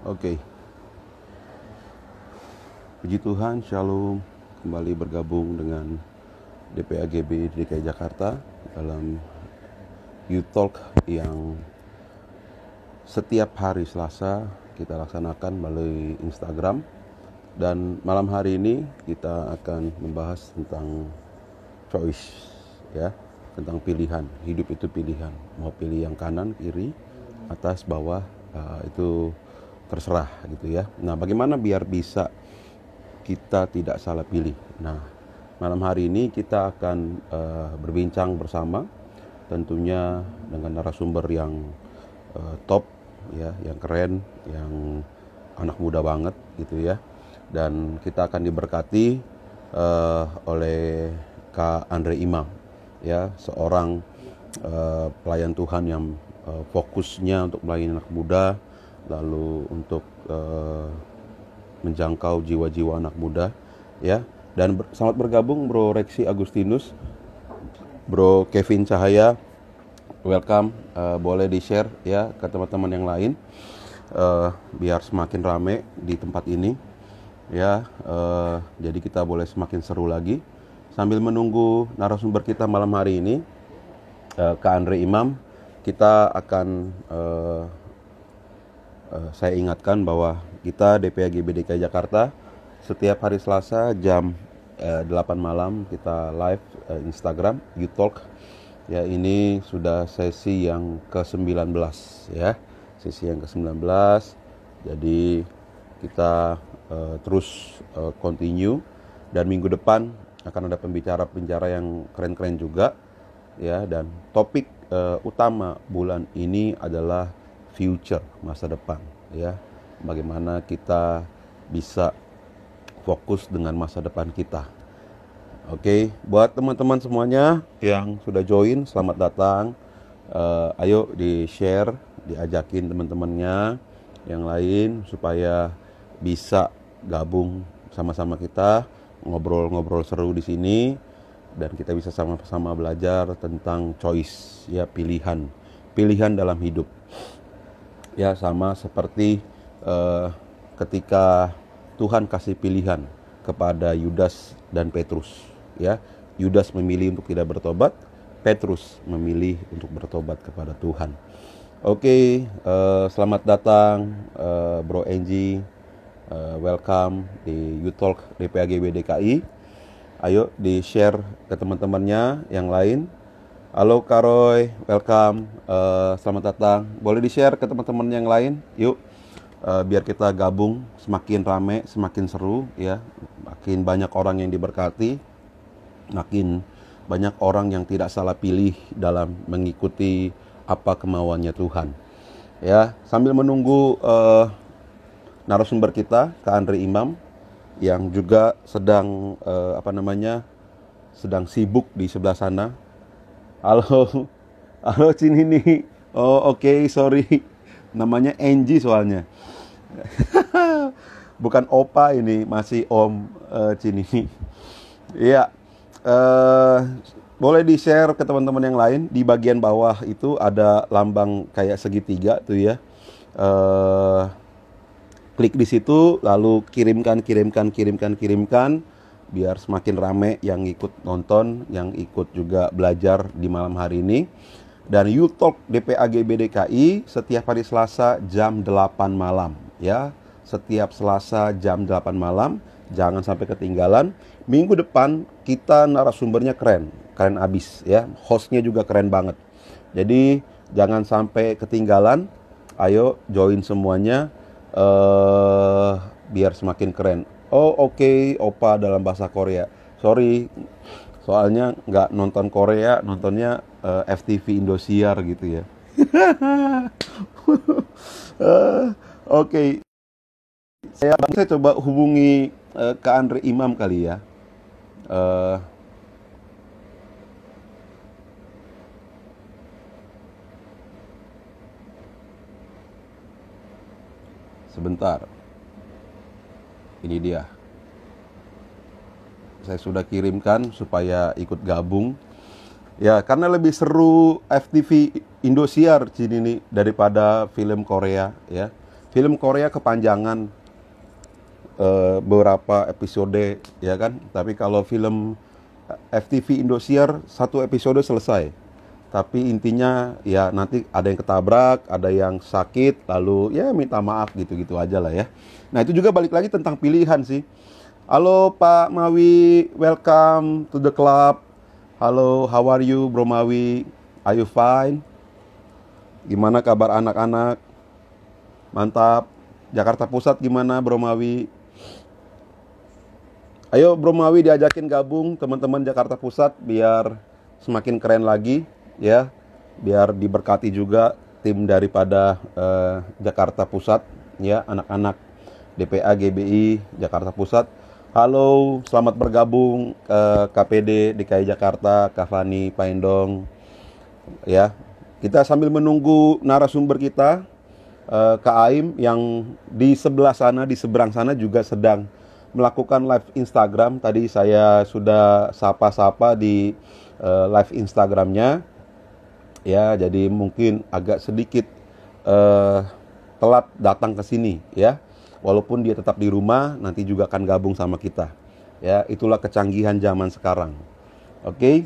Oke, puji Tuhan, Shalom. Kembali bergabung dengan DPAGB DKI Jakarta dalam Youth Talk yang setiap hari Selasa kita laksanakan melalui Instagram. Dan malam hari ini kita akan membahas tentang choice, ya, tentang pilihan. Hidup itu pilihan, mau pilih yang kanan, kiri, atas, bawah, itu terserah gitu ya. Nah, bagaimana biar bisa kita tidak salah pilih? Nah, malam hari ini kita akan berbincang bersama, tentunya dengan narasumber yang top, ya, yang keren, yang anak muda banget gitu ya. Dan kita akan diberkati oleh Kak Andre Imam, ya, seorang pelayan Tuhan yang fokusnya untuk melayani anak muda, lalu untuk menjangkau jiwa-jiwa anak muda, ya. Dan selamat bergabung Bro Rexi Agustinus, Bro Kevin Cahaya, welcome. Boleh di-share ya ke teman-teman yang lain, biar semakin rame di tempat ini, ya. Jadi kita boleh semakin seru lagi. Sambil menunggu narasumber kita malam hari ini, Kak Andre Imam, kita akan saya ingatkan bahwa kita DPAGB DKI Jakarta setiap hari Selasa jam 8 malam kita live Instagram Youth Talk. Ya, ini sudah sesi yang ke-19 ya. Sesi yang ke-19. Jadi kita terus continue, dan minggu depan akan ada pembicara-pembicara yang keren-keren juga ya. Dan topik utama bulan ini adalah future, masa depan ya. Bagaimana kita bisa fokus dengan masa depan kita. Oke, buat teman-teman semuanya yang sudah join, selamat datang. Ayo di-share, diajakin teman-temannya yang lain supaya bisa gabung sama-sama kita, ngobrol-ngobrol seru di sini, dan kita bisa sama-sama belajar tentang choice, ya, pilihan dalam hidup. Ya, sama seperti ketika Tuhan kasih pilihan kepada Yudas dan Petrus, ya. Yudas memilih untuk tidak bertobat, Petrus memilih untuk bertobat kepada Tuhan. Oke, selamat datang Bro Angie, welcome di Youth Talk DPAGB DKI. Ayo di-share ke teman-temannya yang lain. Halo Karoy, welcome, selamat datang. Boleh di-share ke teman-teman yang lain, yuk, biar kita gabung, semakin rame, semakin seru, ya. Makin banyak orang yang diberkati, makin banyak orang yang tidak salah pilih dalam mengikuti apa kemauannya Tuhan. Ya, sambil menunggu narasumber kita, Kak Andre Imam, yang juga sedang sedang sibuk di sebelah sana. Halo, halo Cinini. Oh oke, sorry. Namanya Angie soalnya. Bukan Opa ini, masih Om Cinini. Iya, boleh di-share ke teman-teman yang lain. Di bagian bawah itu ada lambang kayak segitiga tuh ya. Klik di situ, lalu kirimkan, biar semakin rame yang ikut nonton, yang ikut juga belajar di malam hari ini. Dan Youth Talk DPAGB DKI setiap hari Selasa jam 8 malam ya. Setiap Selasa jam 8 malam, jangan sampai ketinggalan. Minggu depan kita narasumbernya keren abis ya. Hostnya juga keren banget. Jadi jangan sampai ketinggalan. Ayo join semuanya, biar semakin keren. Oh oke, Opa dalam bahasa Korea. Sorry, soalnya nggak nonton Korea, nontonnya FTV Indosiar gitu ya. Oke, saya coba hubungi Kak Andre Imam kali ya. Sebentar. Ini dia. Saya sudah kirimkan supaya ikut gabung. Ya, karena lebih seru FTV Indosiar sini nih daripada film Korea ya. film Korea kepanjangan beberapa episode, ya kan. Tapi kalau film FTV Indosiar satu episode selesai. Tapi intinya ya nanti ada yang ketabrak, ada yang sakit, lalu ya minta maaf gitu-gitu aja lah ya. Nah itu juga balik lagi tentang pilihan sih. Halo Pak Mawi, welcome to the club. Halo, how are you Bro Mawi? Are you fine? Gimana kabar anak-anak? Mantap. Jakarta Pusat gimana Bro Mawi? Ayo Bro Mawi diajakin gabung teman-teman Jakarta Pusat biar semakin keren lagi ya. Biar diberkati juga tim daripada Jakarta Pusat ya, anak-anak DPA GBI Jakarta Pusat. Halo, selamat bergabung KPD DKI Jakarta, Kavani Paindong ya. Kita sambil menunggu narasumber kita Kak Aim yang di sebelah sana, di seberang sana juga sedang melakukan live Instagram. Tadi saya sudah sapa-sapa di live Instagramnya ya, jadi mungkin agak sedikit telat datang ke sini ya. Walaupun dia tetap di rumah, nanti juga akan gabung sama kita. Ya, itulah kecanggihan zaman sekarang. Oke.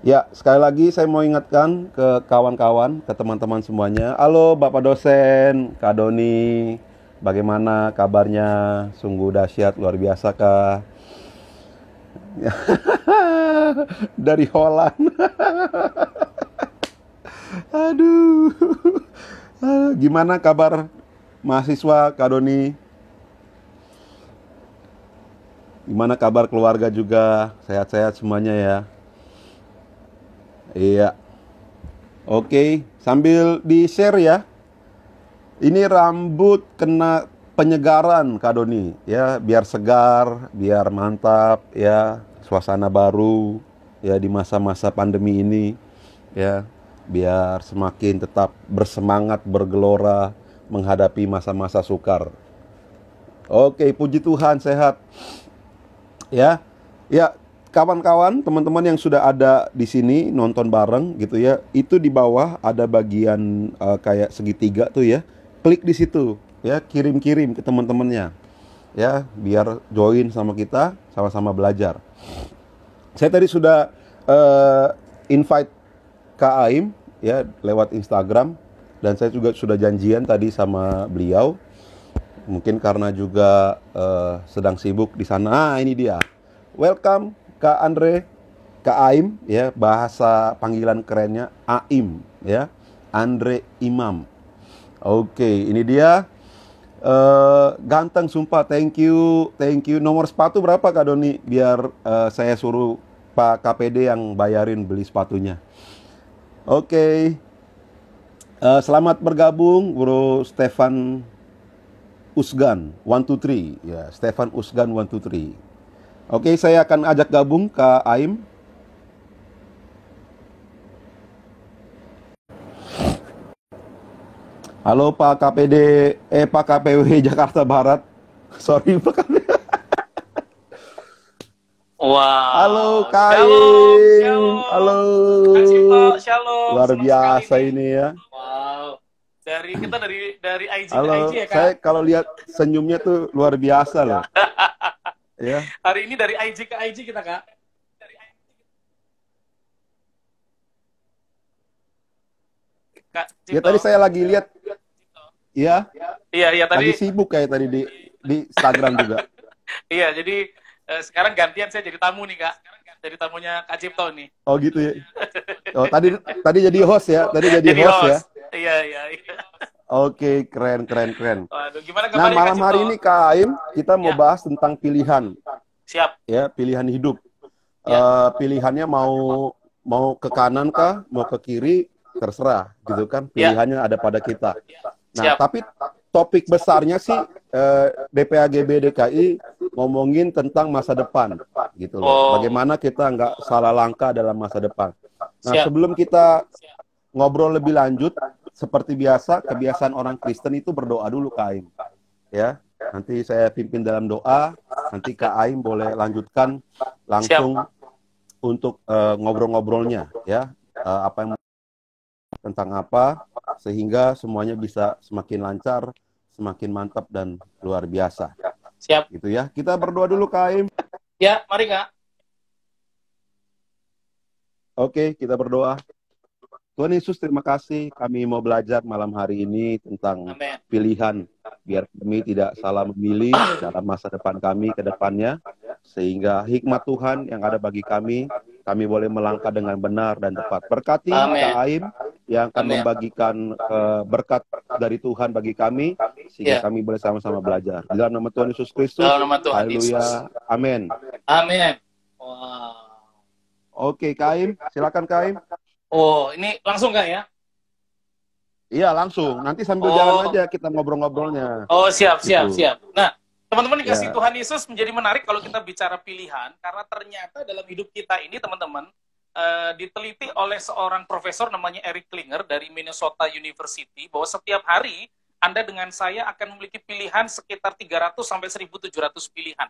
Ya, sekali lagi saya mau ingatkan ke kawan-kawan, ke teman-teman semuanya. Halo Bapak dosen, Kak Doni. Bagaimana kabarnya? Sungguh dahsyat, luar biasa kah? Dari Holland. Aduh. Gimana kabar mahasiswa Kak Doni? Gimana kabar keluarga juga? Sehat-sehat semuanya ya? Iya. Oke, sambil di-share ya. Ini rambut kena penyegaran Kak Doni ya, biar segar, biar mantap ya, suasana baru ya di masa-masa pandemi ini ya. Biar semakin tetap bersemangat, bergelora menghadapi masa-masa sukar. Oke, puji Tuhan sehat. Ya. Ya, kawan-kawan, teman-teman yang sudah ada di sini nonton bareng gitu ya. Itu di bawah ada bagian kayak segitiga tuh ya. Klik di situ ya, kirim-kirim ke teman-temannya. Ya, biar join sama kita, sama-sama belajar. Saya tadi sudah invite Kak Aim ya lewat Instagram, dan saya juga sudah janjian tadi sama beliau. Mungkin karena juga sedang sibuk di sana. Ah, ini dia. Welcome Kak Andre, Kak Aim ya, bahasa panggilan kerennya Aim ya. Andre Imam. Oke, ini dia. Ganteng sumpah, thank you. Nomor sepatu berapa Kak Doni? Biar saya suruh Pak KPD yang bayarin beli sepatunya. Oke. Selamat bergabung Bro Stefan Usgan 123 ya, Stefan Usgan 123. Oke, saya akan ajak gabung Kak Aim. Halo Pak KPD, Pak KPW Jakarta Barat. Sorry Pak KPD. Wow. Halo Kak Aim. Shalom. Halo. Kak Cipto, shalom. Luar Senang biasa sekali ini ya. Wow. Kita dari IG ke Halo, IG ya Kak. saya kalau lihat senyumnya tuh luar biasa loh. Ya. Hari ini dari IG ke IG kita Kak. Kak Cipto. Ya tadi saya lagi lihat. Ya. Iya tadi. Lagi sibuk kayak tadi di Instagram juga. Iya, jadi sekarang gantian saya jadi tamu nih Kak. Jadi tamunya Kak Cipto nih. Oh gitu ya. Oh tadi jadi host ya. Tadi jadi host ya. Iya. Oke, keren. Waduh, gimana Nah, malam hari ini Kak Aim kita mau bahas tentang pilihan. Siap. Ya, pilihan hidup. Ya. Pilihannya mau ke kanan kah, mau ke kiri, terserah gitu kan. Pilihannya ada pada kita. Nah, tapi topik besarnya sih DPAGB DKI ngomongin tentang masa depan gitu loh. Bagaimana kita nggak salah langkah dalam masa depan. Nah, sebelum kita ngobrol lebih lanjut, seperti biasa, kebiasaan orang Kristen itu berdoa dulu Kak Aim. Ya, nanti saya pimpin dalam doa, nanti Kak Aim boleh lanjutkan langsung untuk ngobrol-ngobrolnya ya. Apa yang tentang apa sehingga semuanya bisa semakin lancar, semakin mantap dan luar biasa. Siap. Gitu ya. Kita berdoa dulu, Kak Aim. Ya, mari Kak. Oke, kita berdoa. Tuhan Yesus, terima kasih. Kami mau belajar malam hari ini tentang Amin. pilihan. Biar kami tidak salah memilih dalam masa depan kami ke depannya. Sehingga hikmat Tuhan yang ada bagi kami boleh melangkah dengan benar dan tepat. Berkati Amin. Kak Aim yang akan Amin. membagikan berkat dari Tuhan bagi kami. Sehingga Ya. kami boleh sama-sama belajar. Di dalam nama Tuhan Yesus Kristus. Dalam nama Tuhan Haleluya. Yesus. Amin. Amin. Wow. Oke, Kak Aim. Silakan, Kak Aim. Oh, ini langsung Kak ya? Iya, langsung. Nanti sambil jalan aja kita ngobrol-ngobrolnya. Oh, siap. Gitu. Nah, teman-teman dikasih Ya. Tuhan Yesus menjadi menarik kalau kita bicara pilihan, karena ternyata dalam hidup kita ini, teman-teman, diteliti oleh seorang profesor namanya Eric Klinger dari Minnesota University, bahwa setiap hari Anda dengan saya akan memiliki pilihan sekitar 300 sampai 1.700 pilihan.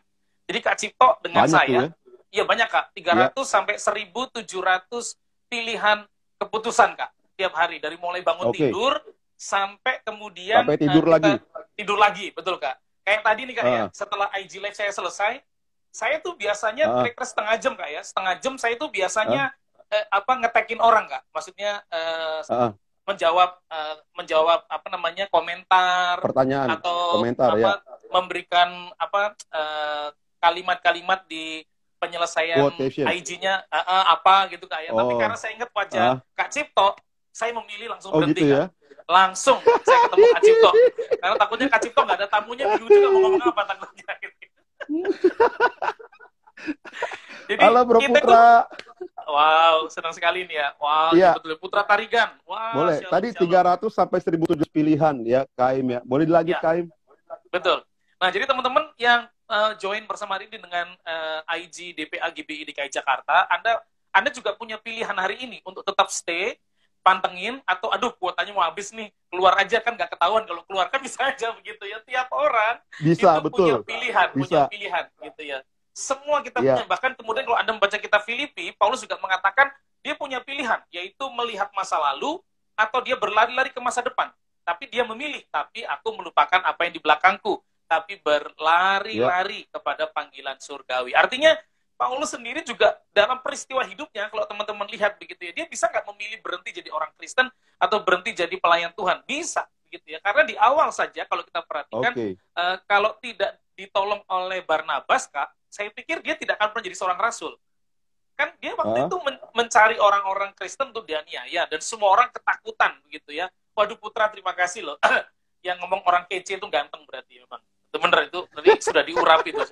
Jadi Kak Cipto dengan Banyak saya, tuh ya? Iya banyak Kak, 300 sampai 1.700 pilihan keputusan Kak tiap hari, dari mulai bangun tidur sampai kemudian sampai tidur lagi. Tidur lagi, betul Kak. Kayak tadi nih Kak ya, setelah IG Live saya selesai, saya tuh biasanya kira-kira setengah jam Kak ya, setengah jam saya tuh biasanya ngetekin orang Kak, maksudnya menjawab apa namanya komentar, pertanyaan, atau komentar ya, memberikan kalimat-kalimat di penyelesaian IG-nya apa gitu Kak ya. Tapi karena saya ingat wajah Kak Cipto, saya memilih langsung berhenti gitu Kak. Ya? Langsung saya ketemu Kak Cipto. Karena takutnya Kak Cipto nggak ada tamunya, bingung juga mau ngomong apa takutnya. Jadi halo Bro Putra. Wow, senang sekali nih ya. Wow, ya. Betul Putra Tarigan. Wow, boleh. Tadi 300 sampai 1.700 pilihan ya, Kaim ya. Boleh dilanjut Kaim? Betul. Nah, jadi teman-teman yang join bersama hari ini dengan IG DPA GBI DKI Jakarta, Anda juga punya pilihan hari ini untuk tetap stay, pantengin, atau aduh kuotanya mau habis nih, keluar aja kan nggak ketahuan, kalau keluar kan bisa aja begitu ya. Tiap orang bisa, itu betul. punya pilihan gitu ya. Semua kita punya, bahkan kemudian kalau Anda membaca kitab Filipi, Paulus juga mengatakan dia punya pilihan, yaitu melihat masa lalu atau dia berlari-lari ke masa depan. Tapi dia memilih, tapi aku melupakan apa yang di belakangku, tapi berlari-lari kepada panggilan surgawi. Artinya Paulus sendiri juga dalam peristiwa hidupnya, kalau teman-teman lihat begitu ya, dia bisa nggak memilih berhenti jadi orang Kristen atau berhenti jadi pelayan Tuhan? Bisa, begitu ya. Karena di awal saja kalau kita perhatikan, kalau tidak ditolong oleh Barnabas, Kak, saya pikir dia tidak akan pernah jadi seorang rasul. Kan dia waktu itu mencari orang-orang Kristen untuk dianiaya, dan semua orang ketakutan begitu ya. Waduh Putra, terima kasih loh. Yang ngomong orang kece itu ganteng berarti memang. Bener itu tadi sudah diurapi tuh,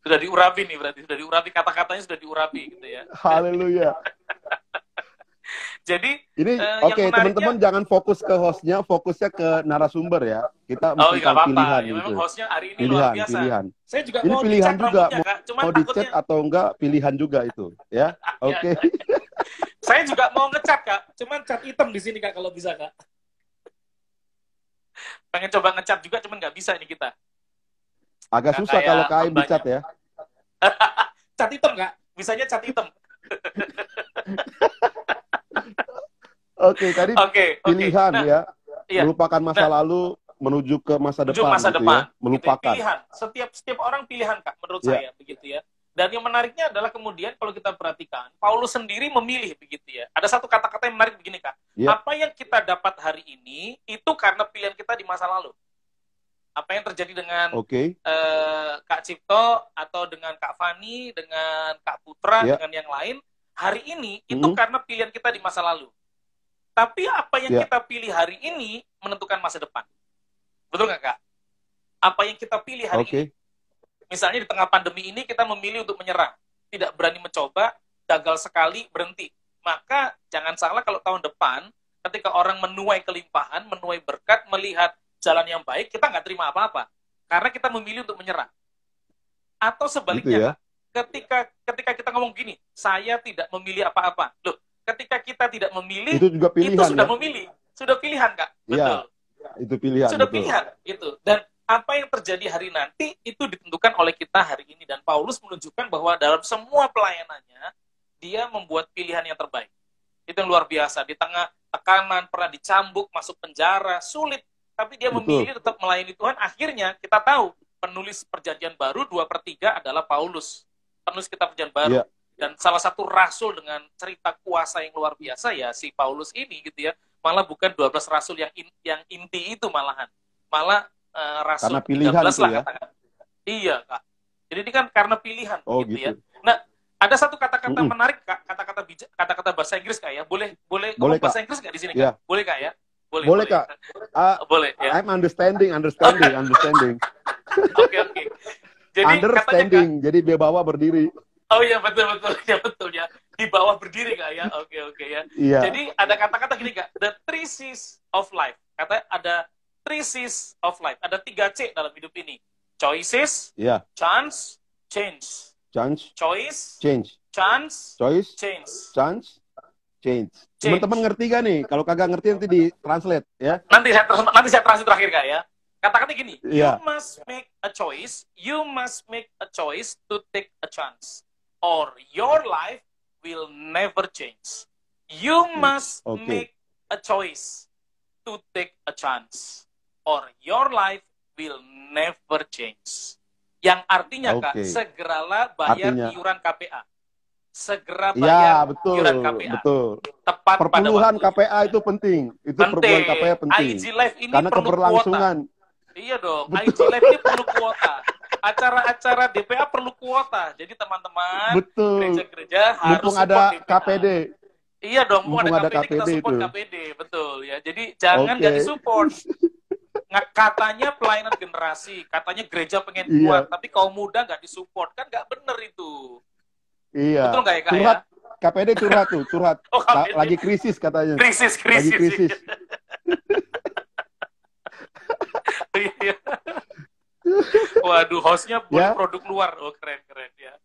sudah diurapi nih, berarti sudah diurapi, kata-katanya sudah diurapi gitu ya. Haleluya. Jadi ini teman-teman jangan fokus ke hostnya, fokusnya ke narasumber ya. Kita mesti pilihan ya, gitu. Memang hostnya hari ini luar biasa. Pilihan. Saya juga ini mau pilihan juga, mau dicet atau enggak, pilihan juga itu ya. Oke. Saya juga mau ngecat Kak, cuman cat hitam di sini Kak kalau bisa Kak. Pengen coba ngecat juga, cuman nggak bisa ini kita. Agak susah kalau Kaim dicat ya. Cat hitam Kak, bisanya cat hitam. Oke, tadi pilihan ya. Melupakan masa lalu menuju ke masa depan. Ya. Melupakan. Pilihan. Setiap orang pilihan Kak, menurut saya begitu ya. Dan yang menariknya adalah kemudian kalau kita perhatikan, Paulus sendiri memilih begitu ya. Ada satu kata-kata yang menarik begini Kak. Apa yang kita dapat hari ini itu karena pilihan kita di masa lalu. Apa yang terjadi dengan Kak Cipto atau dengan Kak Fani, dengan Kak Putra, dengan yang lain, hari ini itu karena pilihan kita di masa lalu. Tapi apa yang kita pilih hari ini menentukan masa depan. Betul nggak Kak? Apa yang kita pilih hari ini. Misalnya di tengah pandemi ini kita memilih untuk menyerah. Tidak berani mencoba, gagal sekali, berhenti. Maka jangan salah kalau tahun depan, ketika orang menuai kelimpahan, menuai berkat, melihat jalan yang baik, kita nggak terima apa-apa. Karena kita memilih untuk menyerah. Atau sebaliknya, ketika kita ngomong gini, saya tidak memilih apa-apa. Loh, ketika kita tidak memilih, itu juga pilihan, itu sudah memilih. Sudah pilihan, Kak. Betul. Ya, itu pilihan. Sudah pilihan, gitu. Dan apa yang terjadi hari nanti, itu ditentukan oleh kita hari ini. Dan Paulus menunjukkan bahwa dalam semua pelayanannya, dia membuat pilihan yang terbaik. Itu yang luar biasa. Di tengah tekanan, pernah dicambuk, masuk penjara, sulit. Tapi dia memilih tetap melayani Tuhan. Akhirnya kita tahu penulis Perjanjian Baru 2/3 adalah Paulus. Penulis kitab Perjanjian Baru. Dan salah satu rasul dengan cerita kuasa yang luar biasa ya si Paulus ini gitu ya. Malah bukan 12 rasul yang inti itu malahan. Malah rasul karena pilihan 13 lah ya? katakan. Iya, Kak. Jadi ini kan karena pilihan gitu ya. Gitu. Nah, ada satu kata-kata menarik, Kak, kata-kata bahasa Inggris, Kak ya. Boleh ngomong bahasa Inggris nggak di sini, Kak? Boleh, Kak ya? Boleh, Kak. Boleh ya. I'm understanding. Oke. Jadi understanding. Jadi dia bawa berdiri. Oh iya, betul ya. Di bawah berdiri, Kak ya. Oke ya. Iya. Jadi ada kata-kata gini, Kak. The 3 C's of life. Kata ada 3 C's of life. Ada 3 C dalam hidup ini. Choices, chance, change. Choice, change. Chance, choice, change. Chance, change. Teman-teman ngerti gak nih? Kalau kagak ngerti nanti di translate ya. Nanti saya translate terakhir, Kak ya. Kata-kata gini, you must make a choice. You must make a choice to take a chance, or your life will never change. You must make a choice to take a chance, or your life will never change. Yang artinya, Kak, segeralah bayar iuran KPA. Segera bayar iuran KPA. Betul. Tepat perpuluhan pada KPA itu penting. Itu perpuluhan KPA penting. IG Live ini karena perlu keberlangsungan. Kuota. Iya dong, IG Live ini perlu kuota. Acara-acara DPA perlu kuota. Jadi teman-teman, gereja-gereja harus mumpung ada DPA. KPD. Iya dong, mumpung ada KPD, kita support itu. KPD, betul ya. Jadi jangan jadi support. Katanya pelayanan generasi, katanya gereja pengen kuat, tapi kaum muda nggak disupport, kan nggak bener itu. Iya. Betul nggak ya, Kak? Curhat, ya? KPD curhat. Lagi krisis katanya. Krisis. Lagi krisis. Waduh, hostnya produk luar. Oh, keren ya.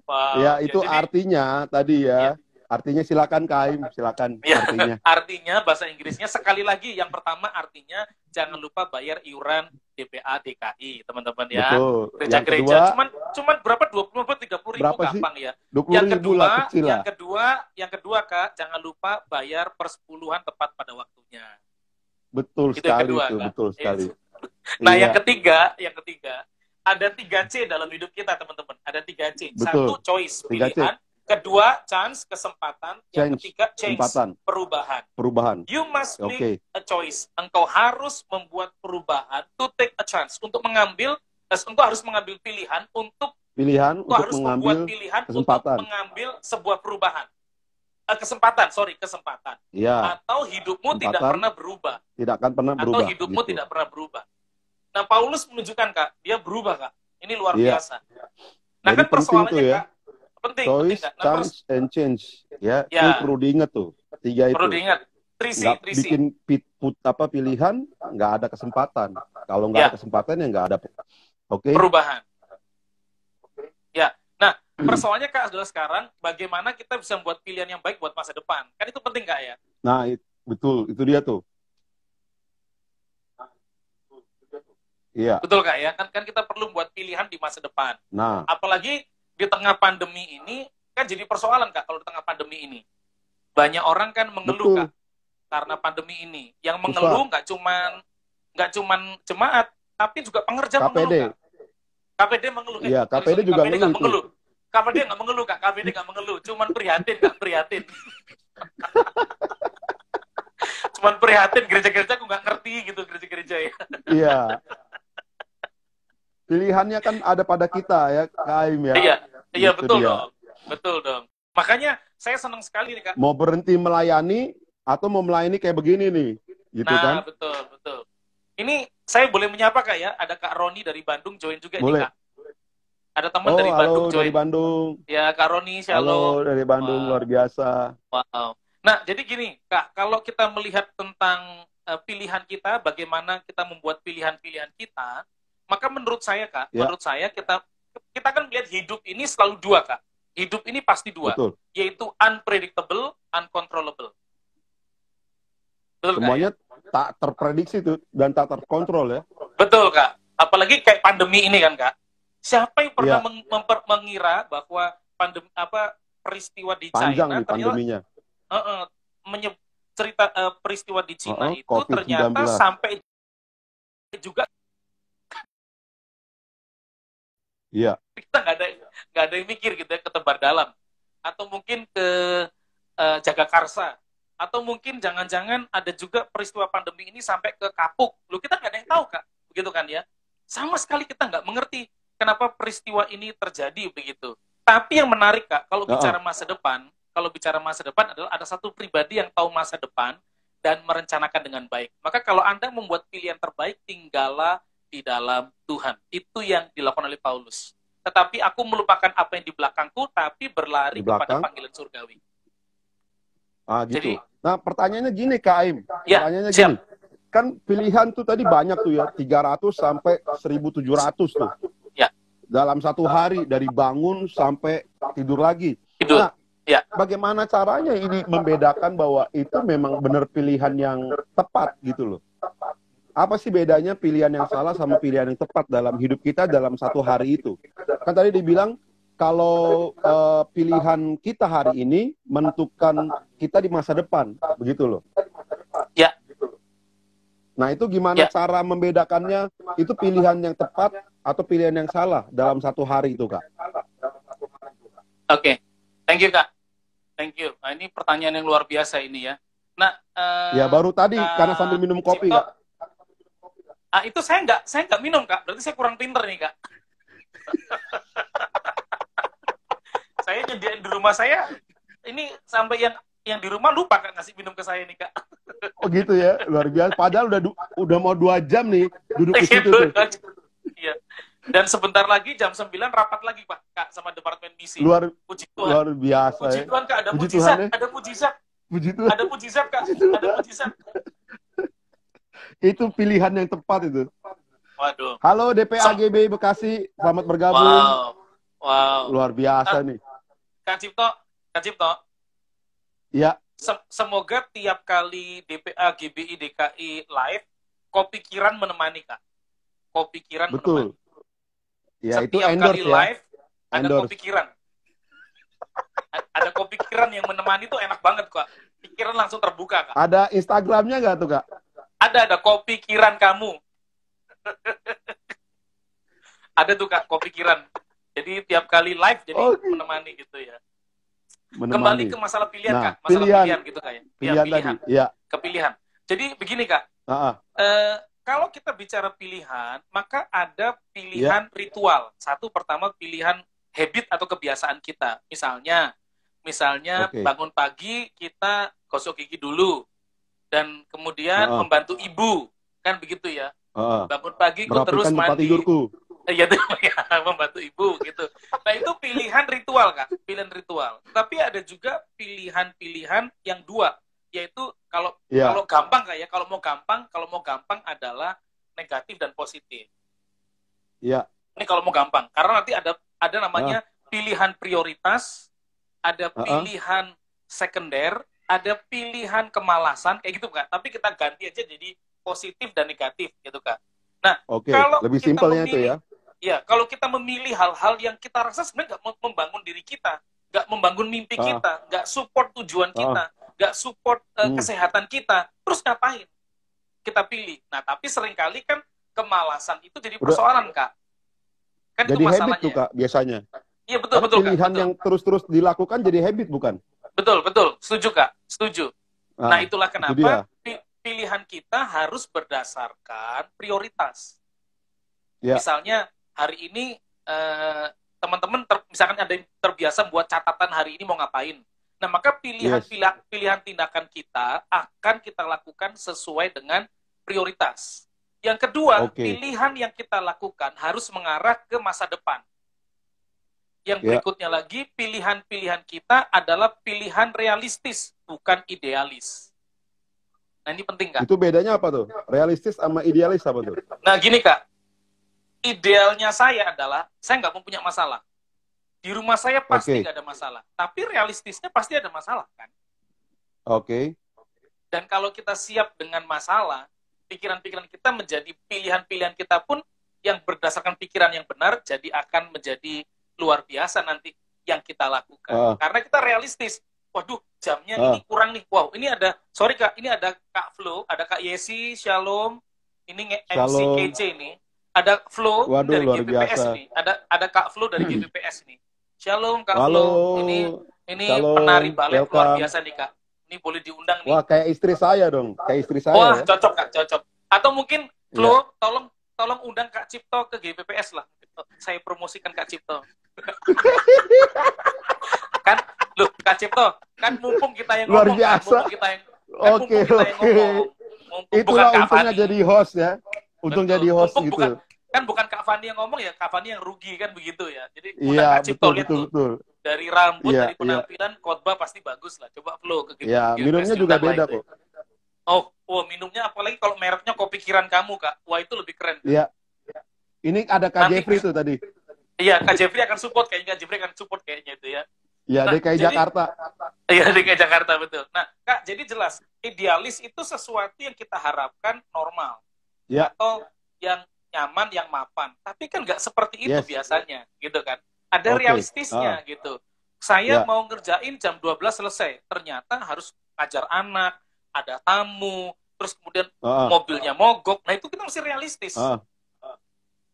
Wow. Ya, itu jadi, artinya tadi ya. Artinya silakan Kaim, silakan artinya. Artinya bahasa Inggrisnya sekali lagi, yang pertama artinya jangan lupa bayar iuran DPA DKI, teman-teman ya. Gereja-gereja cuman berapa, 20 atau 30 ribu gampang ya. 20 ribu lah, kecil lah. Yang kedua Kak, jangan lupa bayar persepuluhan tepat pada waktunya. Betul sekali itu, betul sekali. Nah, yang ketiga ada 3C dalam hidup kita, teman-teman. Ada 3C. Betul. 1 choice, pilihan. Kedua, chance, kesempatan. Yang ketiga, change, perubahan. You must make a choice. Engkau harus membuat perubahan, to take a chance, engkau harus mengambil pilihan untuk mengambil kesempatan. Untuk mengambil sebuah perubahan. Kesempatan. Ya. Atau hidupmu tidak pernah berubah. Tidak akan pernah berubah. Atau hidupmu tidak pernah berubah. Nah, Paulus menunjukkan, Kak, dia berubah, Kak. Ini luar biasa. Nah, jadi kan persoalannya, Kak, penting. Choice, chance, and change. Ya, itu perlu diingat tuh. 3 itu. Perlu diingat. 3C. Bikin pilihan, nggak ada kesempatan. Kalau nggak ada kesempatan, ya nggak ada perubahan. Ya. Nah, persoalannya, Kak, adalah sekarang bagaimana kita bisa membuat pilihan yang baik buat masa depan. Kan itu penting, Kak, ya? Nah, betul. Itu dia tuh. Iya. Betul, Kak, ya? Kan kita perlu buat pilihan di masa depan. Nah. Apalagi di tengah pandemi ini, kan jadi persoalan, Kak, kalau di tengah pandemi ini. Banyak orang kan mengeluh, Kak, karena pandemi ini. Yang mengeluh nggak cuman jemaat, tapi juga pengerja mengeluh, Kak. KPD mengeluh. Iya, KPD juga mengeluh. KPD nggak mengeluh, Kak. KPD nggak mengeluh. Cuman prihatin, Kak. Cuman prihatin, gereja-gereja aku nggak ngerti gitu, gereja-gereja ya. Iya. Pilihannya kan ada pada kita ya, Kaim ya. Iya, betul dong. Makanya saya senang sekali nih, Kak. Mau berhenti melayani atau mau melayani kayak begini nih, gitu kan? Nah, betul. Ini saya boleh menyapa, Kak, ya? Ada Kak Roni dari Bandung join juga boleh. Nih, Kak. Ada teman dari Bandung join. Dari Bandung. Ya, Kak Roni, shalom. Halo dari Bandung, luar biasa. Wow. Nah, jadi gini, Kak, kalau kita melihat tentang pilihan kita, bagaimana kita membuat pilihan-pilihan kita, maka menurut saya, Kak, kita kan melihat hidup ini selalu 2, Kak. Hidup ini pasti 2, yaitu unpredictable, uncontrollable. Betul, semuanya Kak, ya? Tak terprediksi itu dan tak terkontrol ya. Betul, Kak. Apalagi kayak pandemi ini kan, Kak. Siapa yang pernah mengira bahwa peristiwa di Panjang China nih pandeminya. cerita peristiwa di Cina itu COVID-19. ternyata sampai juga kita nggak ada yang mikir gitu ya, ke Tebar Dalam atau mungkin ke Jagakarsa atau mungkin jangan-jangan ada juga peristiwa pandemi ini sampai ke Kapuk. Lu kita nggak ada yang tahu Kak, begitu kan ya? Sama sekali kita nggak mengerti kenapa peristiwa ini terjadi begitu. Tapi yang menarik Kak, kalau bicara masa depan adalah ada satu pribadi yang tahu masa depan dan merencanakan dengan baik. Maka kalau Anda membuat pilihan terbaik, tinggallah di dalam Tuhan. Itu yang dilakukan oleh Paulus. Tetapi aku melupakan apa yang di belakangku, tapi berlari kepada panggilan surgawi. Gitu. Jadi, nah, pertanyaannya gini, Kak Aim. Ya, pertanyaannya gini. Kan pilihan tuh tadi banyak tuh ya, 300 sampai 1.700 tuh. Ya. Dalam satu hari, dari bangun sampai tidur lagi. Tidur. Nah, bagaimana caranya ini membedakan bahwa itu memang benar pilihan yang tepat gitu loh? Apa sih bedanya pilihan yang salah sama pilihan yang tepat dalam hidup kita dalam satu hari itu? Kan tadi dibilang, kalau pilihan kita hari ini menentukan kita di masa depan, begitu loh. Ya. Nah, itu gimana cara membedakannya? Itu pilihan yang tepat atau pilihan yang salah dalam satu hari itu, Kak? Oke. Thank you, Kak. Thank you. Nah, ini pertanyaan yang luar biasa ini ya. Nah, ya baru tadi karena sambil minum kopi, Kak. Itu saya nggak minum, Kak. Berarti saya kurang pinter nih, Kak. Saya nyediain di rumah saya, ini sampai yang di rumah lupa Kak ngasih minum ke saya nih, Kak. Oh gitu ya, luar biasa. Padahal udah mau 2 jam nih duduk di situ tuh. Iya. Dan sebentar lagi jam 9 rapat lagi, Pak, Kak, sama Departemen Misi. Puji Tuhan. Luar biasa. Puji Tuhan, Kak, ada puji mujizat, Tuhan, ada mujizat. Puji Tuhan. Ada mujizat, Kak. Ada mujizat. Itu pilihan yang tepat itu. Waduh. Halo DPAGB Bekasi, selamat bergabung. Wow. Luar biasa nih. Kak Cipto. Ya. Semoga tiap kali DPA GBI DKI live, Kopi Kiran menemani, Kak. Kopi Kiran betul. Menemani. Ya, setiap itu endorse kali ya. live, ada Kopi Kiran. Ada Kopi Kiran yang menemani tuh enak banget, Kak. Pikiran langsung terbuka, Kak. Ada Instagramnya nggak tuh, Kak? Ada Kopi Kiran kamu. Ada tuh, Kak, Kopi Kiran. Jadi tiap kali live jadi menemani gitu ya. Kembali ke masalah pilihan, Kak. Masalah pilihan gitu, Kak. Pilihan tadi. Ya. Kepilihan. Jadi begini, Kak. Kalau kita bicara pilihan, maka ada pilihan ritual. Satu, pertama pilihan habit atau kebiasaan kita. Misalnya bangun pagi kita gosok gigi dulu. Dan kemudian membantu ibu. Kan begitu ya. Bangun pagi gue terus mandi. Iya, membantu ibu gitu. Nah, itu pilihan ritual, Kak. Pilihan ritual. Tapi ada juga pilihan-pilihan yang dua, yaitu kalau gampang, Kak ya, kalau mau gampang adalah negatif dan positif. Iya. Ini kalau mau gampang, karena nanti ada namanya pilihan prioritas, ada pilihan sekunder, ada pilihan kemalasan, kayak gitu, Kak. Tapi kita ganti aja jadi positif dan negatif gitu, Kak. Nah, kalau lebih simpelnya itu ya. Ya, kalau kita memilih hal-hal yang kita rasa sebenarnya nggak membangun diri kita, nggak membangun mimpi kita, nggak support tujuan kita, nggak support kesehatan kita, terus ngapain kita pilih? Nah, tapi seringkali kan kemalasan itu jadi persoalan, Kak. Kan jadi itu masalahnya. Habit tuh, Kak, biasanya. Iya, betul, pilihan Kak, yang terus-terus dilakukan jadi habit, bukan? Betul. Setuju, Kak. Setuju. Nah, itulah kenapa pilihan kita harus berdasarkan prioritas. Ya. Misalnya, hari ini teman-teman misalkan ada yang terbiasa buat catatan hari ini mau ngapain. Nah, maka pilihan tindakan kita akan kita lakukan sesuai dengan prioritas. Yang kedua, pilihan yang kita lakukan harus mengarah ke masa depan. Yang berikutnya lagi, pilihan-pilihan kita adalah pilihan realistis, bukan idealis. Nah, ini penting, Kak. Itu bedanya apa tuh? Realistis sama idealis apa tuh? Nah, gini, Kak. Idealnya saya adalah, saya nggak mau punya masalah. Di rumah saya pasti nggak ada masalah. Tapi realistisnya pasti ada masalah, kan? Dan kalau kita siap dengan masalah, pikiran-pikiran kita menjadi pilihan-pilihan kita pun yang berdasarkan pikiran yang benar, jadi akan menjadi luar biasa nanti yang kita lakukan. Karena kita realistis. Waduh, jamnya ini kurang nih. Wow, ini ada, sorry Kak, ini ada Kak Flo, ada Kak Yesi, Shalom, ini MC KC ini. Ada Flo dari GBPS nih. Ada Kak Flo dari GBPS nih. Shalom Kak Flo. Ini penari balet luar biasa nih Kak. Ini boleh diundang nih. Wah, kayak istri saya dong. Kayak istri saya. Wah, ya? Cocok Kak, cocok. Atau mungkin Flo, tolong undang Kak Cipto ke GBPS lah. Saya promosikan Kak Cipto. Kan, loh Kak Cipto, kan mumpung kita yang luar ngomong, biasa. Mumpung kita yang ngomong. Itulah untungnya jadi host ya. Untung jadi host gitu. Bukan Kak Fandi yang ngomong ya, Kak Fandi yang rugi kan begitu ya. Jadi Kak Cipto lihat tuh. Dari rambut, dari penampilan, khotbah pasti bagus lah. Coba Flo ke GBPS. Ya, minumnya juga beda kok. Oh, minumnya apalagi kalau mereknya Kopi Kiran Kamu, Kak. Wah, itu lebih keren. Iya. Ini ada Kak Jeffrey tuh tadi. Iya, Kak Jeffrey akan support kayaknya. Kak Jeffrey akan support kayaknya itu ya. Iya, DKI Jakarta. Iya, DKI Jakarta, betul. Nah, Kak, jadi jelas. Idealis itu sesuatu yang kita harapkan normal. Ya. Atau yang nyaman, yang mapan. Tapi kan nggak seperti itu biasanya, gitu kan. Ada realistisnya, gitu. Saya mau ngerjain jam 12 selesai. Ternyata harus ngajar anak, ada tamu, terus kemudian mobilnya mogok. Nah, itu kita mesti realistis.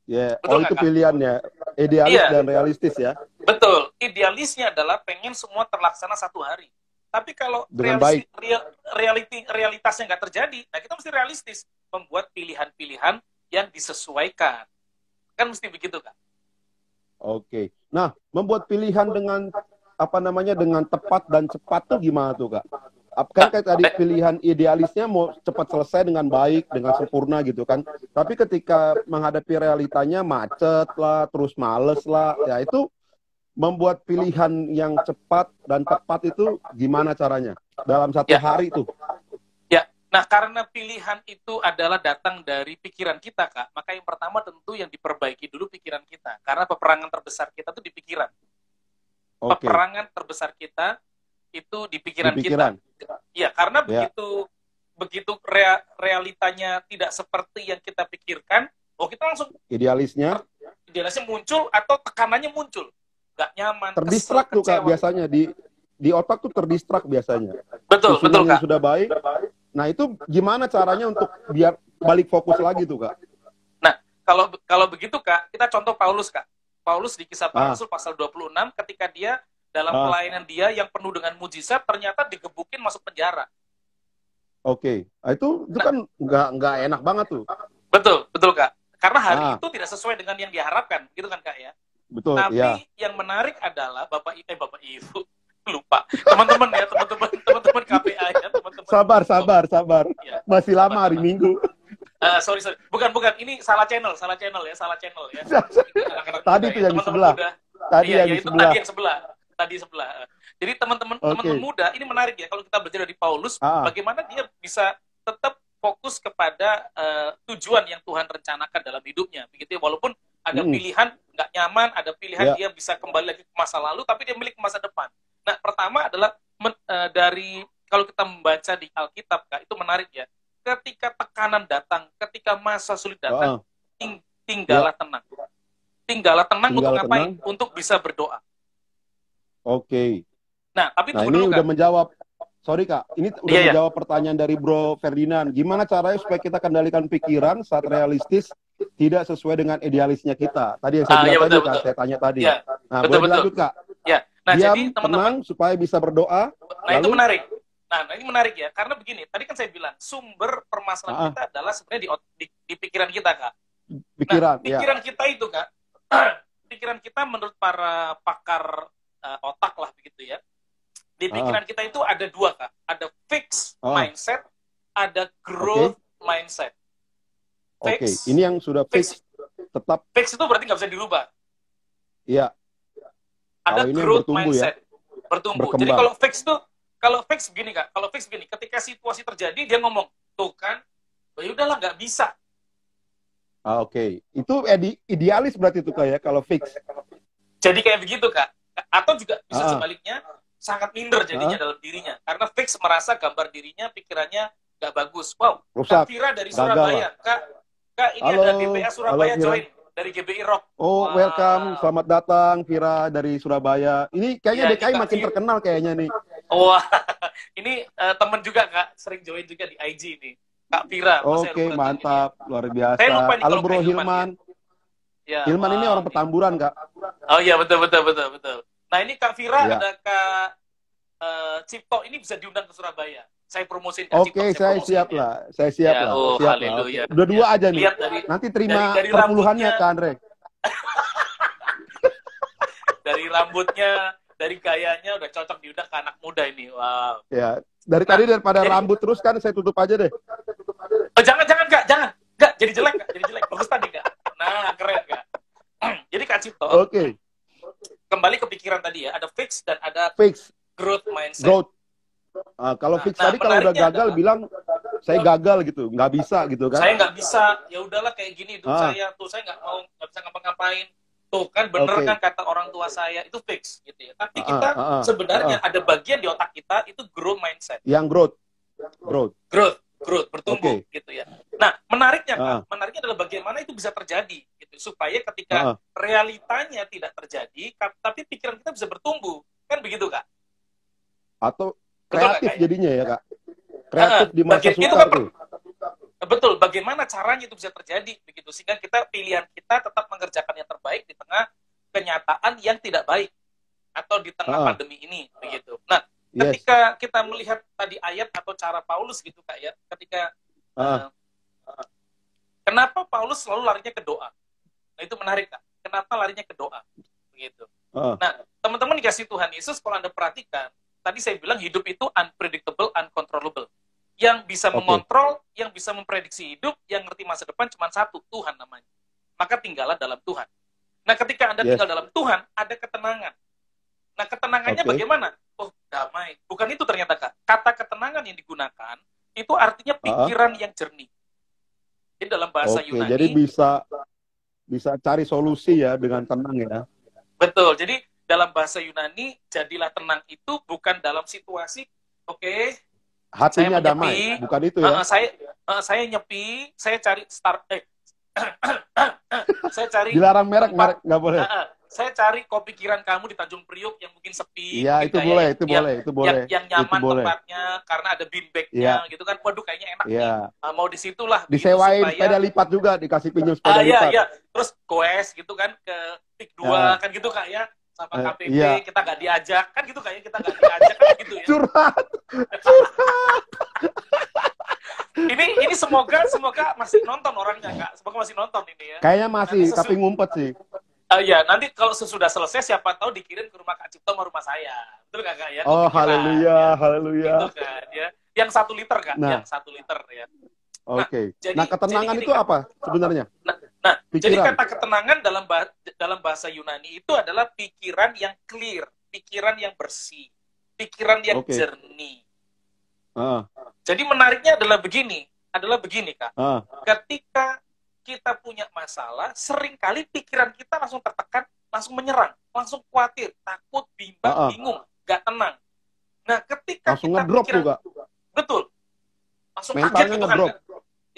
Betul, itu pilihannya. Idealis dan realistis ya. Betul. Idealisnya adalah pengen semua terlaksana satu hari. Tapi kalau realitasnya nggak terjadi, nah kita mesti realistis. Membuat pilihan-pilihan yang disesuaikan. Kan mesti begitu, Kak. Oke. Nah, membuat pilihan dengan dengan tepat dan cepat tuh gimana tuh, Kak? Kan kayak tadi pilihan idealisnya mau cepat selesai dengan baik, dengan sempurna gitu kan. Tapi ketika menghadapi realitanya macet lah, terus males lah, ya itu membuat pilihan yang cepat dan tepat itu gimana caranya? Dalam satu hari tuh. Ya, nah karena pilihan itu adalah datang dari pikiran kita, Kak. Maka yang pertama tentu yang diperbaiki dulu pikiran kita. Karena peperangan terbesar kita tuh di pikiran. Peperangan terbesar kita itu di pikiran kita. Ya, karena begitu realitanya tidak seperti yang kita pikirkan, kita langsung idealisnya muncul atau tekanannya muncul. Nggak nyaman, terdistrak tuh Kak biasanya di otak tuh terdistrak biasanya. Betul Kak. Sudah baik. Nah, itu gimana caranya untuk biar balik fokus lagi tuh, Kak? Nah, kalau begitu Kak, kita contoh Paulus, Kak. Paulus di Kisah Para Rasul pasal 26 ketika dia dalam pelayanan dia yang penuh dengan mujizat ternyata digebukin masuk penjara. Itu kan nggak enak banget tuh. Betul Kak. Karena hari itu tidak sesuai dengan yang diharapkan, gitu kan Kak ya. Betul. Tapi yang menarik adalah Bapak Ibu lupa teman-teman teman-teman KPA ya teman-teman. Sabar. Ya, masih lama hari Minggu. Sorry. Bukan. Ini salah channel ya. Tadi itu yang di sebelah. Tadi yang sebelah. Jadi teman-teman muda, ini menarik ya kalau kita belajar dari Paulus, bagaimana dia bisa tetap fokus kepada tujuan yang Tuhan rencanakan dalam hidupnya. Begitu ya, walaupun ada pilihan nggak nyaman, ada pilihan dia bisa kembali lagi ke masa lalu, tapi dia milik masa depan. Nah, pertama adalah dari kalau kita membaca di Alkitab, Kak, itu menarik ya. Ketika tekanan datang, ketika masa sulit datang, tinggallah tenang. Tinggallah tenang untuk ngapain? Untuk bisa berdoa. Nah, tapi ini udah menjawab. Sorry Kak, ini udah menjawab pertanyaan dari Bro Ferdinand. Gimana caranya supaya kita kendalikan pikiran saat realistis tidak sesuai dengan idealisnya kita? Tadi yang saya bilang tadi kan, saya tanya tadi. Nah, boleh dilanjut Kak? Nah, diam, jadi teman-teman supaya bisa berdoa. Nah, itu menarik. Nah, ini menarik ya, karena begini. Tadi kan saya bilang sumber permasalahan kita adalah sebenarnya di pikiran kita, Kak. Pikiran kita itu, Kak. Pikiran kita menurut para pakar otak lah begitu ya. Di pikiran kita itu ada dua, Kak. Ada fixed mindset, ada growth mindset. Ini yang sudah fix. Tetap fix itu berarti nggak bisa dirubah. Iya. Ada growth mindset, bertumbuh. Berkembang. Jadi kalau fix begini Kak, kalau fix begini, ketika situasi terjadi dia ngomong, tuh kan, ya udahlah nggak bisa. Itu idealis berarti itu Kak ya, kalau fix. Jadi kayak begitu Kak. Atau juga bisa sebaliknya, sangat minder jadinya dalam dirinya. Karena fix merasa gambar dirinya, pikirannya nggak bagus. Wow, Kak Vira dari Surabaya. Kak ini ada DPA Surabaya join. Dari GBI Rock. Welcome. Selamat datang, Vira dari Surabaya. Ini kayaknya DKI makin terkenal kayaknya nih. Wah, ini temen juga Kak, sering join juga di IG ini. Kak Vira. Oke, mantap, luar biasa. Saya lupa nih Halo kalau Bro Kak Hilman. Ya, Hilman ini orang Petamburan, Kak. Oh iya, betul. Nah, ini Kak Vira, Ya. ada Kak Cipto, ini bisa diundang ke Surabaya. Saya promosiin Kak Cipto. Oke, saya siap lah. Saya siap ya, lah. Oh, siap haleluya. lah. Udah dua ya. aja nih. Nanti terima perpuluhannya, Kak Andre. Dari rambutnya, dari gayanya udah cocok diundang ke anak muda ini. Wow. Ya, tadi daripada rambut terus kan saya tutup aja deh. Oh, jangan Kak, jangan. Enggak, jadi jelek Kak, jadi jelek. Bagus tadi Kak. Nah, keren Kak. Jadi Kak Cipto. Oke. Kembali ke pikiran tadi ya, ada fix dan ada growth mindset. Growth. Kalau fix tadi kalau udah gagal bilang saya gagal gitu, nggak bisa gitu kan? Saya nggak bisa, ya udahlah kayak gini hidup saya tuh, saya nggak bisa ngapa-ngapain. Tuh kan bener kan kata orang tua saya, itu fix gitu ya. Tapi kita sebenarnya ada bagian di otak kita itu growth mindset. Yang growth, bertumbuh gitu ya. Nah, menariknya Kak, menariknya adalah bagaimana itu bisa terjadi gitu, supaya ketika realitanya tidak terjadi, tapi pikiran kita bisa bertumbuh, kan begitu Kak? Atau kreatif jadinya ya Kak? Kreatif di masa sukar tuh. Betul, bagaimana caranya itu bisa terjadi begitu, sehingga pilihan kita tetap mengerjakan yang terbaik di tengah kenyataan yang tidak baik atau di tengah pandemi ini begitu. Nah, ketika kita melihat tadi ayat atau cara Paulus gitu Kak ya, ketika kenapa Paulus selalu larinya ke doa? Nah, itu menarik Kak. Kenapa larinya ke doa? Begitu. Nah, teman-teman dikasih Tuhan Yesus, kalau Anda perhatikan, tadi saya bilang hidup itu unpredictable, uncontrollable. Yang bisa mengontrol, yang bisa memprediksi hidup, yang ngerti masa depan cuma satu, Tuhan namanya. Maka tinggallah dalam Tuhan. Nah, ketika Anda tinggal dalam Tuhan, ada ketenangan. Nah, ketenangannya bagaimana? Oh, damai. Bukan itu ternyata, Kak. Kata ketenangan yang digunakan, itu artinya pikiran yang jernih. Jadi dalam bahasa Yunani. Jadi bisa cari solusi ya dengan tenang ya. Betul. Jadi dalam bahasa Yunani, jadilah tenang itu bukan dalam situasi, hatinya damai, bukan itu ya? Saya nyepi, saya cari saya cari dilarang merek nggak boleh. Saya cari kopi pikiran kamu di Tanjung Priok yang mungkin sepi. Iya, itu boleh, itu boleh. Yang nyaman tempatnya karena ada beanbag-nya gitu kan. Waduh, kayaknya enak nih. Mau disitulah. Disewain sepeda lipat juga, dikasih pinjam sepeda lipat. Iya. Terus goes gitu kan ke PIK 2 kan gitu Kak ya. Sama KPP kita nggak diajak kan gitu kayaknya, kita nggak diajak kan gitu ya. Curhat. ini semoga masih nonton orangnya Kak, semoga masih nonton ini ya. Kayaknya masih, tapi ngumpet sih. Ya, nanti kalau sudah selesai siapa tahu dikirim ke rumah Kak Cipto sama rumah saya, betul Kak ya? Oh, haleluya, haleluya. Gitu kan ya. Yang 1 liter Kak, yang 1 liter ya. Oke. Nah, ketenangan itu apa sebenarnya? Nah, jadi kata ketenangan dalam bahasa Yunani itu adalah pikiran yang clear, pikiran yang bersih, pikiran yang jernih. Jadi menariknya adalah begini Kak. Ketika kita punya masalah, seringkali pikiran kita langsung tertekan, langsung menyerang, langsung khawatir, takut, bimbang, bingung, gak tenang. Nah, ketika langsung kita ngedrop juga. Betul. Langsung mentalnya kaget gitu ngedrop. Kan?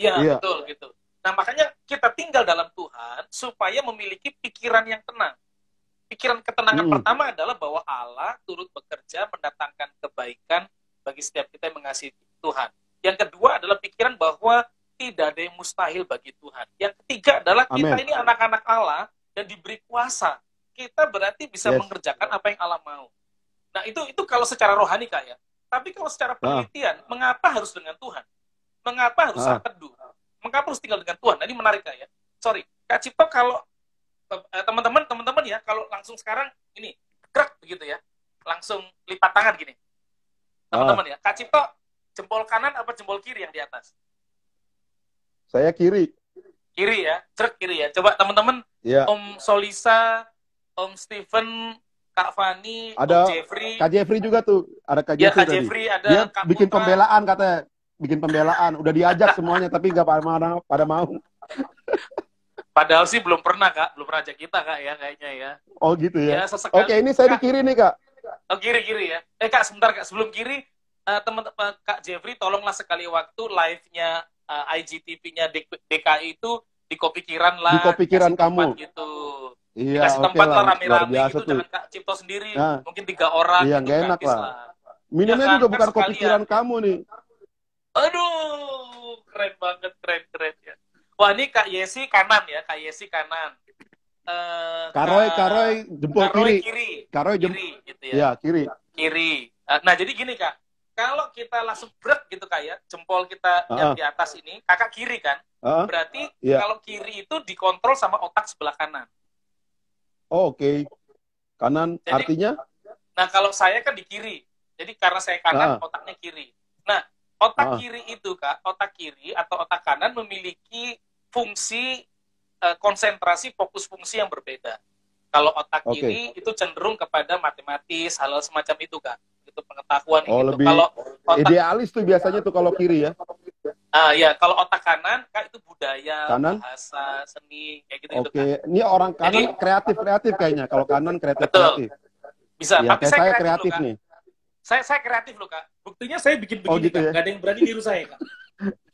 Iya, betul gitu. Nah, makanya kita tinggal dalam Tuhan supaya memiliki pikiran yang tenang. Pikiran ketenangan pertama adalah bahwa Allah turut bekerja mendatangkan kebaikan bagi setiap kita yang mengasihi Tuhan. Yang kedua adalah pikiran bahwa tidak ada yang mustahil bagi Tuhan. Yang ketiga adalah kita ini anak-anak Allah dan diberi kuasa. Kita berarti bisa mengerjakan apa yang Allah mau. Nah, itu kalau secara rohani Kak ya. Tapi kalau secara penelitian, mengapa harus dengan Tuhan? Mengapa harus saat teduh? Mengapa harus tinggal dengan Tuhan? Nah, ini menarik Kak ya. Sorry, Kak Cipto kalau teman-teman ya, kalau langsung sekarang ini krek begitu ya, langsung lipat tangan gini. Teman-teman ya, Kak Cipto jempol kanan apa jempol kiri yang di atas? Saya kiri. Kiri ya, krek kiri ya. Coba teman-teman, Om Solisa, Om Steven, Kak Fani, ada Om Jeffrey. Kak Jeffrey juga tuh, ada Kak Ya, Jeffrey Kak Jeffrey, ada dia Kak bikin Putra. Pembelaan katanya. Bikin pembelaan, udah diajak semuanya tapi nggak pada mau. Padahal sih belum pernah Kak, belum pernah ajak kita Kak ya kayaknya ya. Oh gitu ya. Oke, ini saya di kiri nih Kak. Oh, kiri ya. Kak sebentar Kak, sebelum kiri teman-teman Kak Jeffrey tolonglah sekali waktu live-nya IGTV-nya DKI itu di Kopikiran lah. Di Kopikiran kamu. Gitu. Iya, dikasih tempat lah rame-rame gitu, tuh. jangan Kak Cipto sendiri, mungkin 3 orang iya, gitu enak gratis lah. Ya Minumnya kan, juga kan bukan kopi sekalian. tiram kamu nih. Aduh, keren banget, keren ya. Wah, ini Kak Yesi kanan ya, Kak Yesi kanan. Karoy jempol Karoy kiri. kiri, Karoy kiri gitu ya. ya kiri. Kiri. Nah, jadi gini Kak, kalau kita langsung brek gitu Kak ya, jempol kita yang di atas ini, kakak kiri kan, berarti ya. kalau kiri itu dikontrol sama otak sebelah kanan. Oh, oke. Kanan Jadi, artinya? nah kalau saya kan di kiri, jadi karena saya kanan, otaknya kiri. Nah, otak kiri itu Kak, otak kiri atau otak kanan memiliki fungsi konsentrasi fokus fungsi yang berbeda. Kalau otak kiri itu cenderung kepada matematis, hal semacam itu Kak. Itu pengetahuan oh, gitu. Lebih kalau otak idealis tuh biasanya tuh kalau kiri ya. Ya, kalau otak kanan Kak itu budaya, kanan? bahasa, seni kayak gitu Oke, Kak. ini orang kanan kreatif kayaknya. Kalau kanan kreatif. Bisa, ya, tapi kayak saya kreatif kreatif loh, nih. Saya kreatif loh Kak. Buktinya saya bikin begini gitu Kak. Ya? Gak ada yang berani niru saya Kak.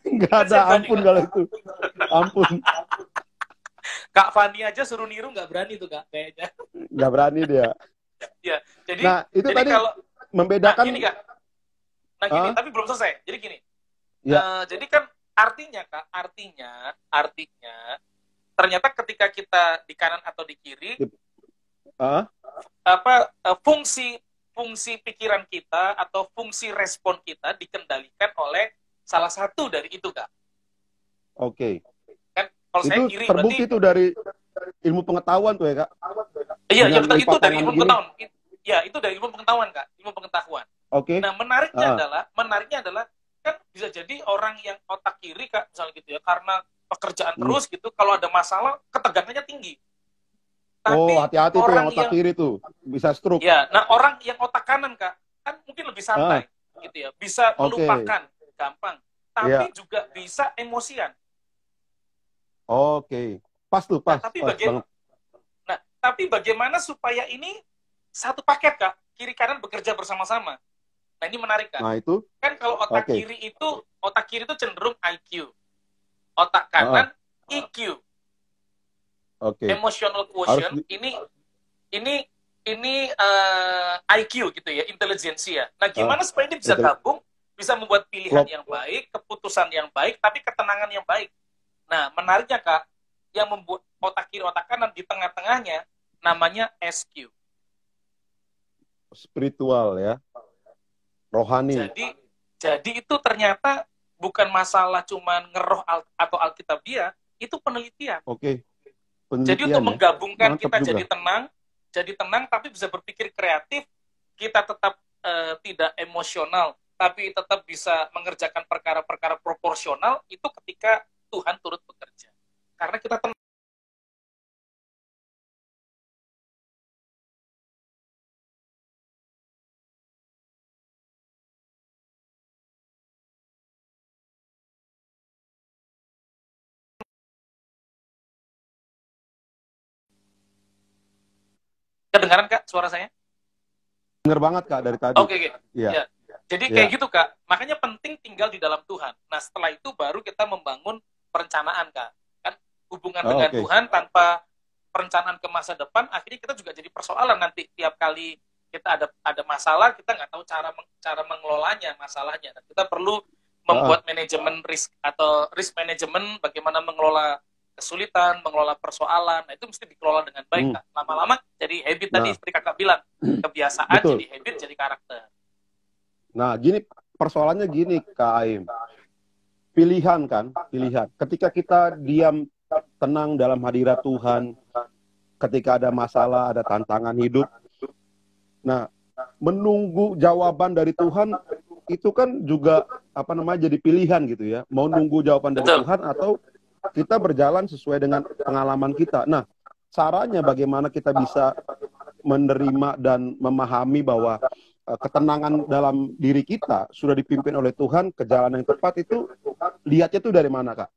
Nggak ada, ampun kalau itu. Ampun. Kak Fani aja suruh niru nggak berani tuh Kak kayaknya. Nggak berani dia. Ya, jadi nah, itu jadi tadi kalau membedakan. Nah, gini Kak. Nah, gini, tapi belum selesai. Jadi gini. Ya. Jadi kan artinya Kak, artinya ternyata ketika kita di kanan atau di kiri, fungsi pikiran kita atau fungsi respon kita dikendalikan oleh salah satu dari itu Kak. Oke. Kan kalau itu saya kiri terbukti berarti itu dari ilmu pengetahuan tuh ya Kak. Iya, betul, itu dari ilmu pengetahuan. Ya, itu dari ilmu pengetahuan Kak, ilmu pengetahuan. Oke. Nah, menariknya adalah kan bisa jadi orang yang otak kiri Kak, misalnya gitu ya, karena pekerjaan terus gitu, kalau ada masalah ketegangannya tinggi. Tapi hati-hati tuh yang otak kiri tuh, bisa stroke. Ya, nah orang yang otak kanan Kak, kan mungkin lebih santai gitu ya, bisa melupakan gampang, tapi juga bisa emosian. Oke. Pas tuh, pas. Tapi bagaimana supaya ini satu paket Kak, kiri kanan bekerja bersama-sama. Nah, ini menarik Kak. Nah, itu kan kalau otak kiri itu cenderung IQ. Otak kanan EQ. Emotional quotient ini IQ gitu ya, intelijensia. Nah, gimana supaya ini bisa gabung, bisa membuat pilihan yang baik, keputusan yang baik, tapi ketenangan yang baik. Nah, menariknya Kak, yang membuat otak kiri, otak kanan di tengah-tengahnya namanya SQ. Spiritual ya. Rohani. Jadi itu ternyata bukan masalah cuman ngeroh atau alkitabiah, itu penelitian. Oke. Jadi untuk menggabungkan kita jadi tenang tapi bisa berpikir kreatif, kita tetap tidak emosional, tapi tetap bisa mengerjakan perkara-perkara proporsional, itu ketika Tuhan turut bekerja. Karena kita tenang. Kedengaran Kak suara saya? Dengar banget Kak dari tadi. Oke. Ya. Jadi kayak gitu Kak. Makanya penting tinggal di dalam Tuhan. Nah, setelah itu baru kita membangun perencanaan Kak. Kan hubungan dengan Tuhan tanpa perencanaan ke masa depan, akhirnya kita juga jadi persoalan nanti tiap kali kita ada masalah, kita nggak tahu cara mengelolanya masalahnya. Dan kita perlu membuat manajemen risk atau risk management, bagaimana mengelola kesulitan, mengelola persoalan. Nah, itu mesti dikelola dengan baik Kak. Lama-lama jadi habit tadi seperti Kakak bilang, kebiasaan jadi habit, jadi karakter. Nah, persoalannya gini Kak Aim. Pilihan. Ketika kita diam tenang dalam hadirat Tuhan, ketika ada masalah, ada tantangan hidup, nah, menunggu jawaban dari Tuhan itu kan juga jadi pilihan gitu ya. Mau nunggu jawaban dari Tuhan atau kita berjalan sesuai dengan pengalaman kita. Nah, caranya bagaimana kita bisa menerima dan memahami bahwa ketenangan dalam diri kita sudah dipimpin oleh Tuhan ke jalan yang tepat, itu lihatnya tuh dari mana Kak?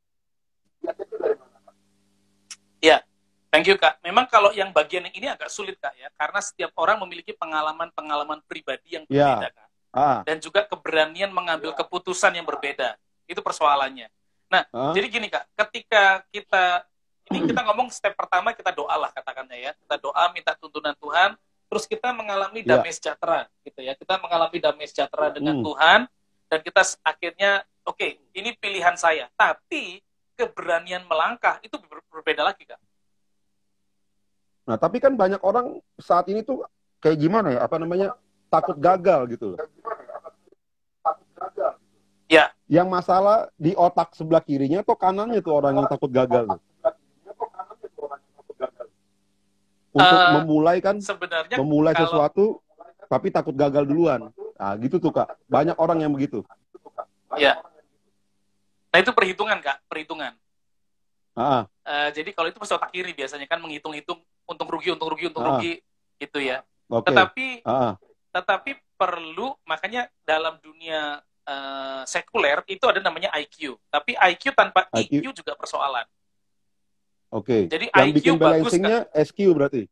Ya, thank you Kak. Memang kalau yang bagian yang ini agak sulit Kak ya, karena setiap orang memiliki pengalaman pribadi yang berbeda Kak. Dan juga keberanian mengambil keputusan yang berbeda. Itu persoalannya. Nah, jadi gini Kak, ketika kita ngomong step pertama, kita doa lah katakannya ya. Kita doa minta tuntunan Tuhan, terus kita mengalami damai sejahtera, gitu ya. Kita mengalami damai sejahtera dengan Tuhan, dan kita akhirnya, oke, ini pilihan saya. Tapi keberanian melangkah itu berbeda lagi, Kak. Nah, tapi kan banyak orang saat ini tuh kayak gimana ya, apa namanya, takut gagal gitu loh. Ya. Yang masalah di otak sebelah kirinya atau kanannya tuh orang yang takut gagal. Untuk memulai kan, sebenarnya memulai sesuatu, tapi takut gagal duluan. Nah, gitu tuh, Kak. Banyak orang yang begitu. Ya. Nah, itu perhitungan, Kak. Perhitungan. Jadi kalau itu pasti otak kiri biasanya kan menghitung-hitung untung rugi gitu ya. Okay. Tetapi perlu, makanya dalam dunia sekuler itu ada namanya IQ. Tapi IQ tanpa EQ juga persoalan. Oke. Jadi yang IQ bikin balancing-nya SQ berarti?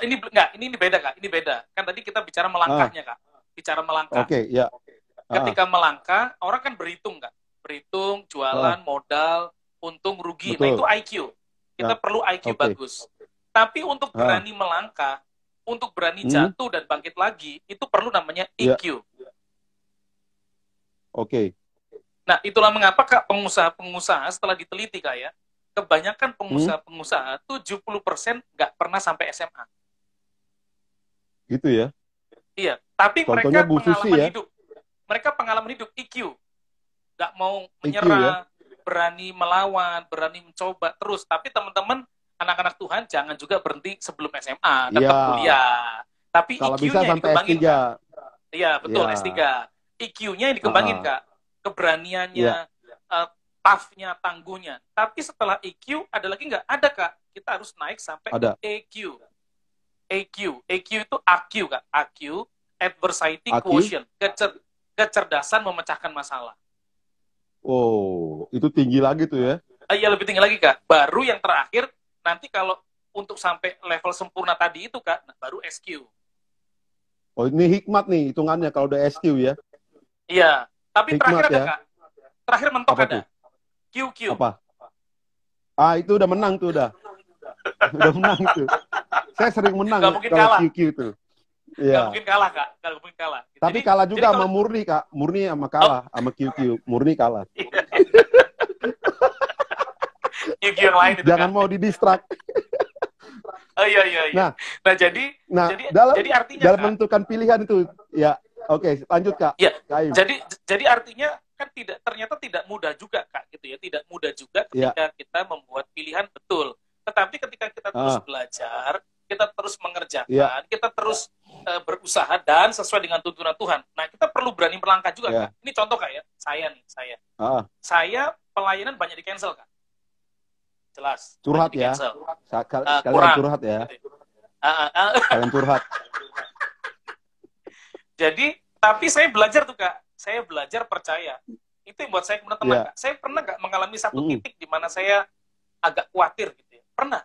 Ini beda, Kak. Ini beda. Kan tadi kita bicara melangkahnya, Kak. Bicara melangkah. Oke, ya. Ketika melangkah, orang kan berhitung, Kak. Berhitung, jualan, modal, untung, rugi. Betul. Nah, itu IQ. Kita perlu IQ bagus. Tapi untuk berani melangkah, untuk berani jatuh dan bangkit lagi, itu perlu namanya EQ. Oke. Nah, itulah mengapa, Kak, pengusaha-pengusaha setelah diteliti, Kak, ya, kebanyakan pengusaha-pengusaha 70% nggak pernah sampai SMA. Gitu ya? Iya, tapi contohnya mereka pengalaman hidup. Mereka pengalaman hidup, EQ. Nggak mau menyerah, berani melawan, berani mencoba terus. Tapi teman-teman, anak-anak Tuhan, jangan juga berhenti sebelum SMA, tetap kuliah. Tapi EQ-nya yang dikembangin, Kak. Iya, betul, S3. EQ-nya yang dikembangin, Kak. Keberaniannya, tough-nya, tangguhnya. Tapi setelah EQ, ada lagi nggak? Ada, Kak. Kita harus naik sampai ke EQ. EQ itu AQ, Kak. AQ, Adversity Quotient. Kecerdasan memecahkan masalah. Oh, itu tinggi lagi tuh ya? Iya, lebih tinggi lagi, Kak. Baru yang terakhir, nanti kalau untuk sampai level sempurna tadi itu, Kak, baru SQ. Oh, ini hikmat nih hitungannya kalau udah SQ ya? Iya, tapi hikmat, terakhir ada, ya? Kak. Terakhir mentok apa ada. Tuh? QQ. Apa? Itu udah menang tuh, udah. Udah menang tuh. Saya sering menang kalau QQ tuh. Gak mungkin kalah, Kak. Gak mungkin kalah. Tapi kalah juga sama Murni, Kak. Murni sama kalah, sama QQ. Murni kalah. QQ yang lain itu, jangan, Kak, mau didistrak. Iya. Nah, jadi artinya, dalam Kak, menentukan pilihan itu, ya. Oke, lanjut, Kak. Ya, jadi artinya kan ternyata tidak mudah juga, Kak, gitu ya. Tidak mudah juga ketika kita membuat pilihan, betul. Tetapi ketika kita terus belajar, kita terus mengerjakan, kita terus berusaha dan sesuai dengan tuntunan Tuhan. Nah, kita perlu berani melangkah juga, Kak. Ini contoh, Kak, ya. Saya pelayanan banyak di cancel, Kak. Jelas. Curhat ya. Kalian curhat ya. Kalian curhat. Jadi, tapi saya belajar tuh, Kak. Saya belajar percaya. Itu yang buat saya kemudian tenang, Kak. Saya pernah nggak mengalami satu titik di mana saya agak khawatir gitu ya? Pernah.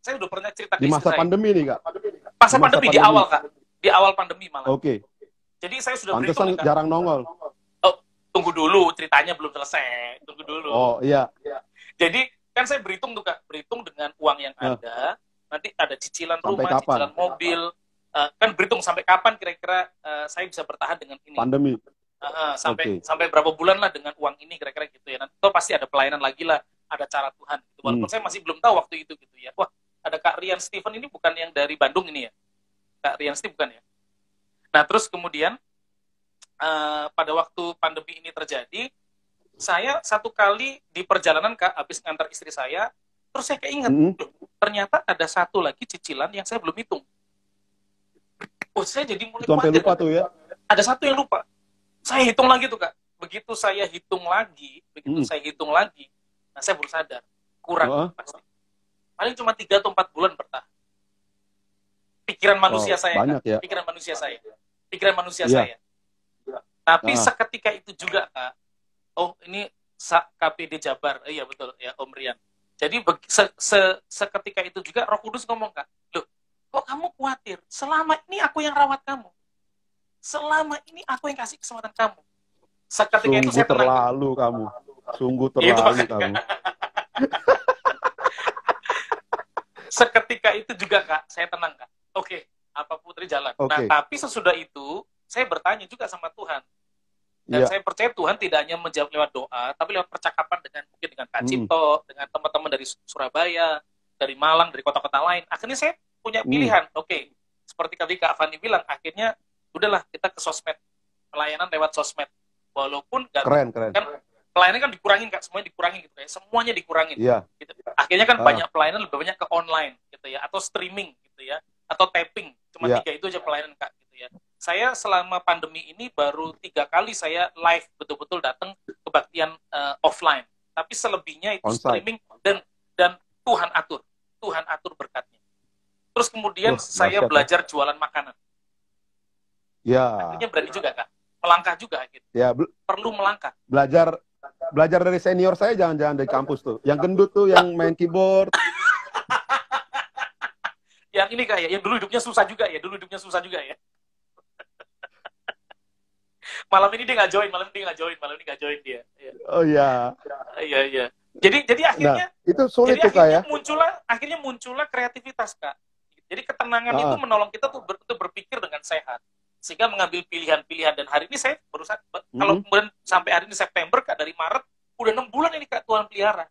Saya udah pernah cerita ke di masa pandemi nih, Kak? Masa pandemi, di awal, Kak. Di awal pandemi malah. Oke. Jadi saya sudah berhitung, Kak. Jarang nongol. Oh, tunggu dulu. Ceritanya belum selesai. Tunggu dulu. Oh, iya. Jadi, kan saya berhitung tuh, Kak. Berhitung dengan uang yang ada. Nanti ada cicilan sampai rumah, kapan? Cicilan mobil. Kan berhitung sampai kapan kira-kira saya bisa bertahan dengan ini. Pandemi. Sampai berapa bulan lah dengan uang ini kira-kira gitu ya. Nanti pasti ada pelayanan lagi lah. Ada cara Tuhan. Gitu. Walaupun saya masih belum tahu waktu itu gitu ya. Wah, ada Kak Rian Stephen ini bukan yang dari Bandung ini ya? Kak Rian Stephen bukan ya? Nah, terus kemudian pada waktu pandemi ini terjadi, saya satu kali di perjalanan, Kak, habis ngantar istri saya, terus saya keinget, ternyata ada satu lagi cicilan yang saya belum hitung. Oh, saya jadi mulai sampai lupa tuh ya? Ada satu yang lupa. Saya hitung lagi tuh, Kak. Begitu saya hitung lagi, nah saya baru sadar, kurang pasti. Paling cuma 3 atau 4 bulan bertahan. Pikiran manusia saya, banyak, Kak. Ya? Pikiran manusia saya. Tapi seketika itu juga, Kak, oh ini KPD Jabar, iya betul ya, Om Rian. Jadi seketika itu juga Roh Kudus ngomong, Kak, loh, kok kamu khawatir? Selama ini aku yang rawat kamu. Selama ini aku yang kasih kesempatan kamu. Seketika itu saya tenang. Sungguh terlalu kamu. Seketika itu juga, Kak, saya tenang, Kak. Oke, apapun dari jalan. Nah, Oke. tapi sesudah itu saya bertanya juga sama Tuhan. Dan saya percaya Tuhan tidak hanya menjawab lewat doa, tapi lewat percakapan dengan mungkin dengan Kak Cipto, dengan teman-teman dari Surabaya, dari Malang, dari kota-kota lain. Akhirnya saya punya pilihan. Oke, seperti tadi Kak Fani bilang, akhirnya udahlah kita ke sosmed, pelayanan lewat sosmed. Walaupun keren. kan pelayanan kan dikurangin Kak, semuanya dikurangin gitu ya, semuanya dikurangin. Iya. Gitu. Akhirnya kan banyak pelayanan lebih banyak ke online gitu ya, atau streaming gitu ya, atau tapping. Cuma 3 itu aja pelayanan Kak gitu ya. Saya selama pandemi ini baru 3 kali saya live betul-betul datang kebaktian offline. Tapi selebihnya itu streaming dan Tuhan atur berkatnya. Terus kemudian saya belajar jualan makanan. Ya. Akhirnya berani juga Kak, melangkah juga gitu. Ya, perlu melangkah. Belajar dari senior saya, jangan dari kampus tuh. Yang gendut tuh, yang main keyboard. Yang ini Kak ya, yang dulu hidupnya susah juga ya, malam ini dia nggak join dia. Ya. Oh iya. Iya. Jadi akhirnya itu sulit tuh Kak ya. Akhirnya muncullah kreativitas Kak. Jadi ketenangan itu menolong kita tuh berpikir dengan sehat, sehingga mengambil pilihan-pilihan. Dan hari ini saya berusaha, kalau kemudian sampai hari ini September Kak, dari Maret udah 6 bulan ini Kak Tuhan pelihara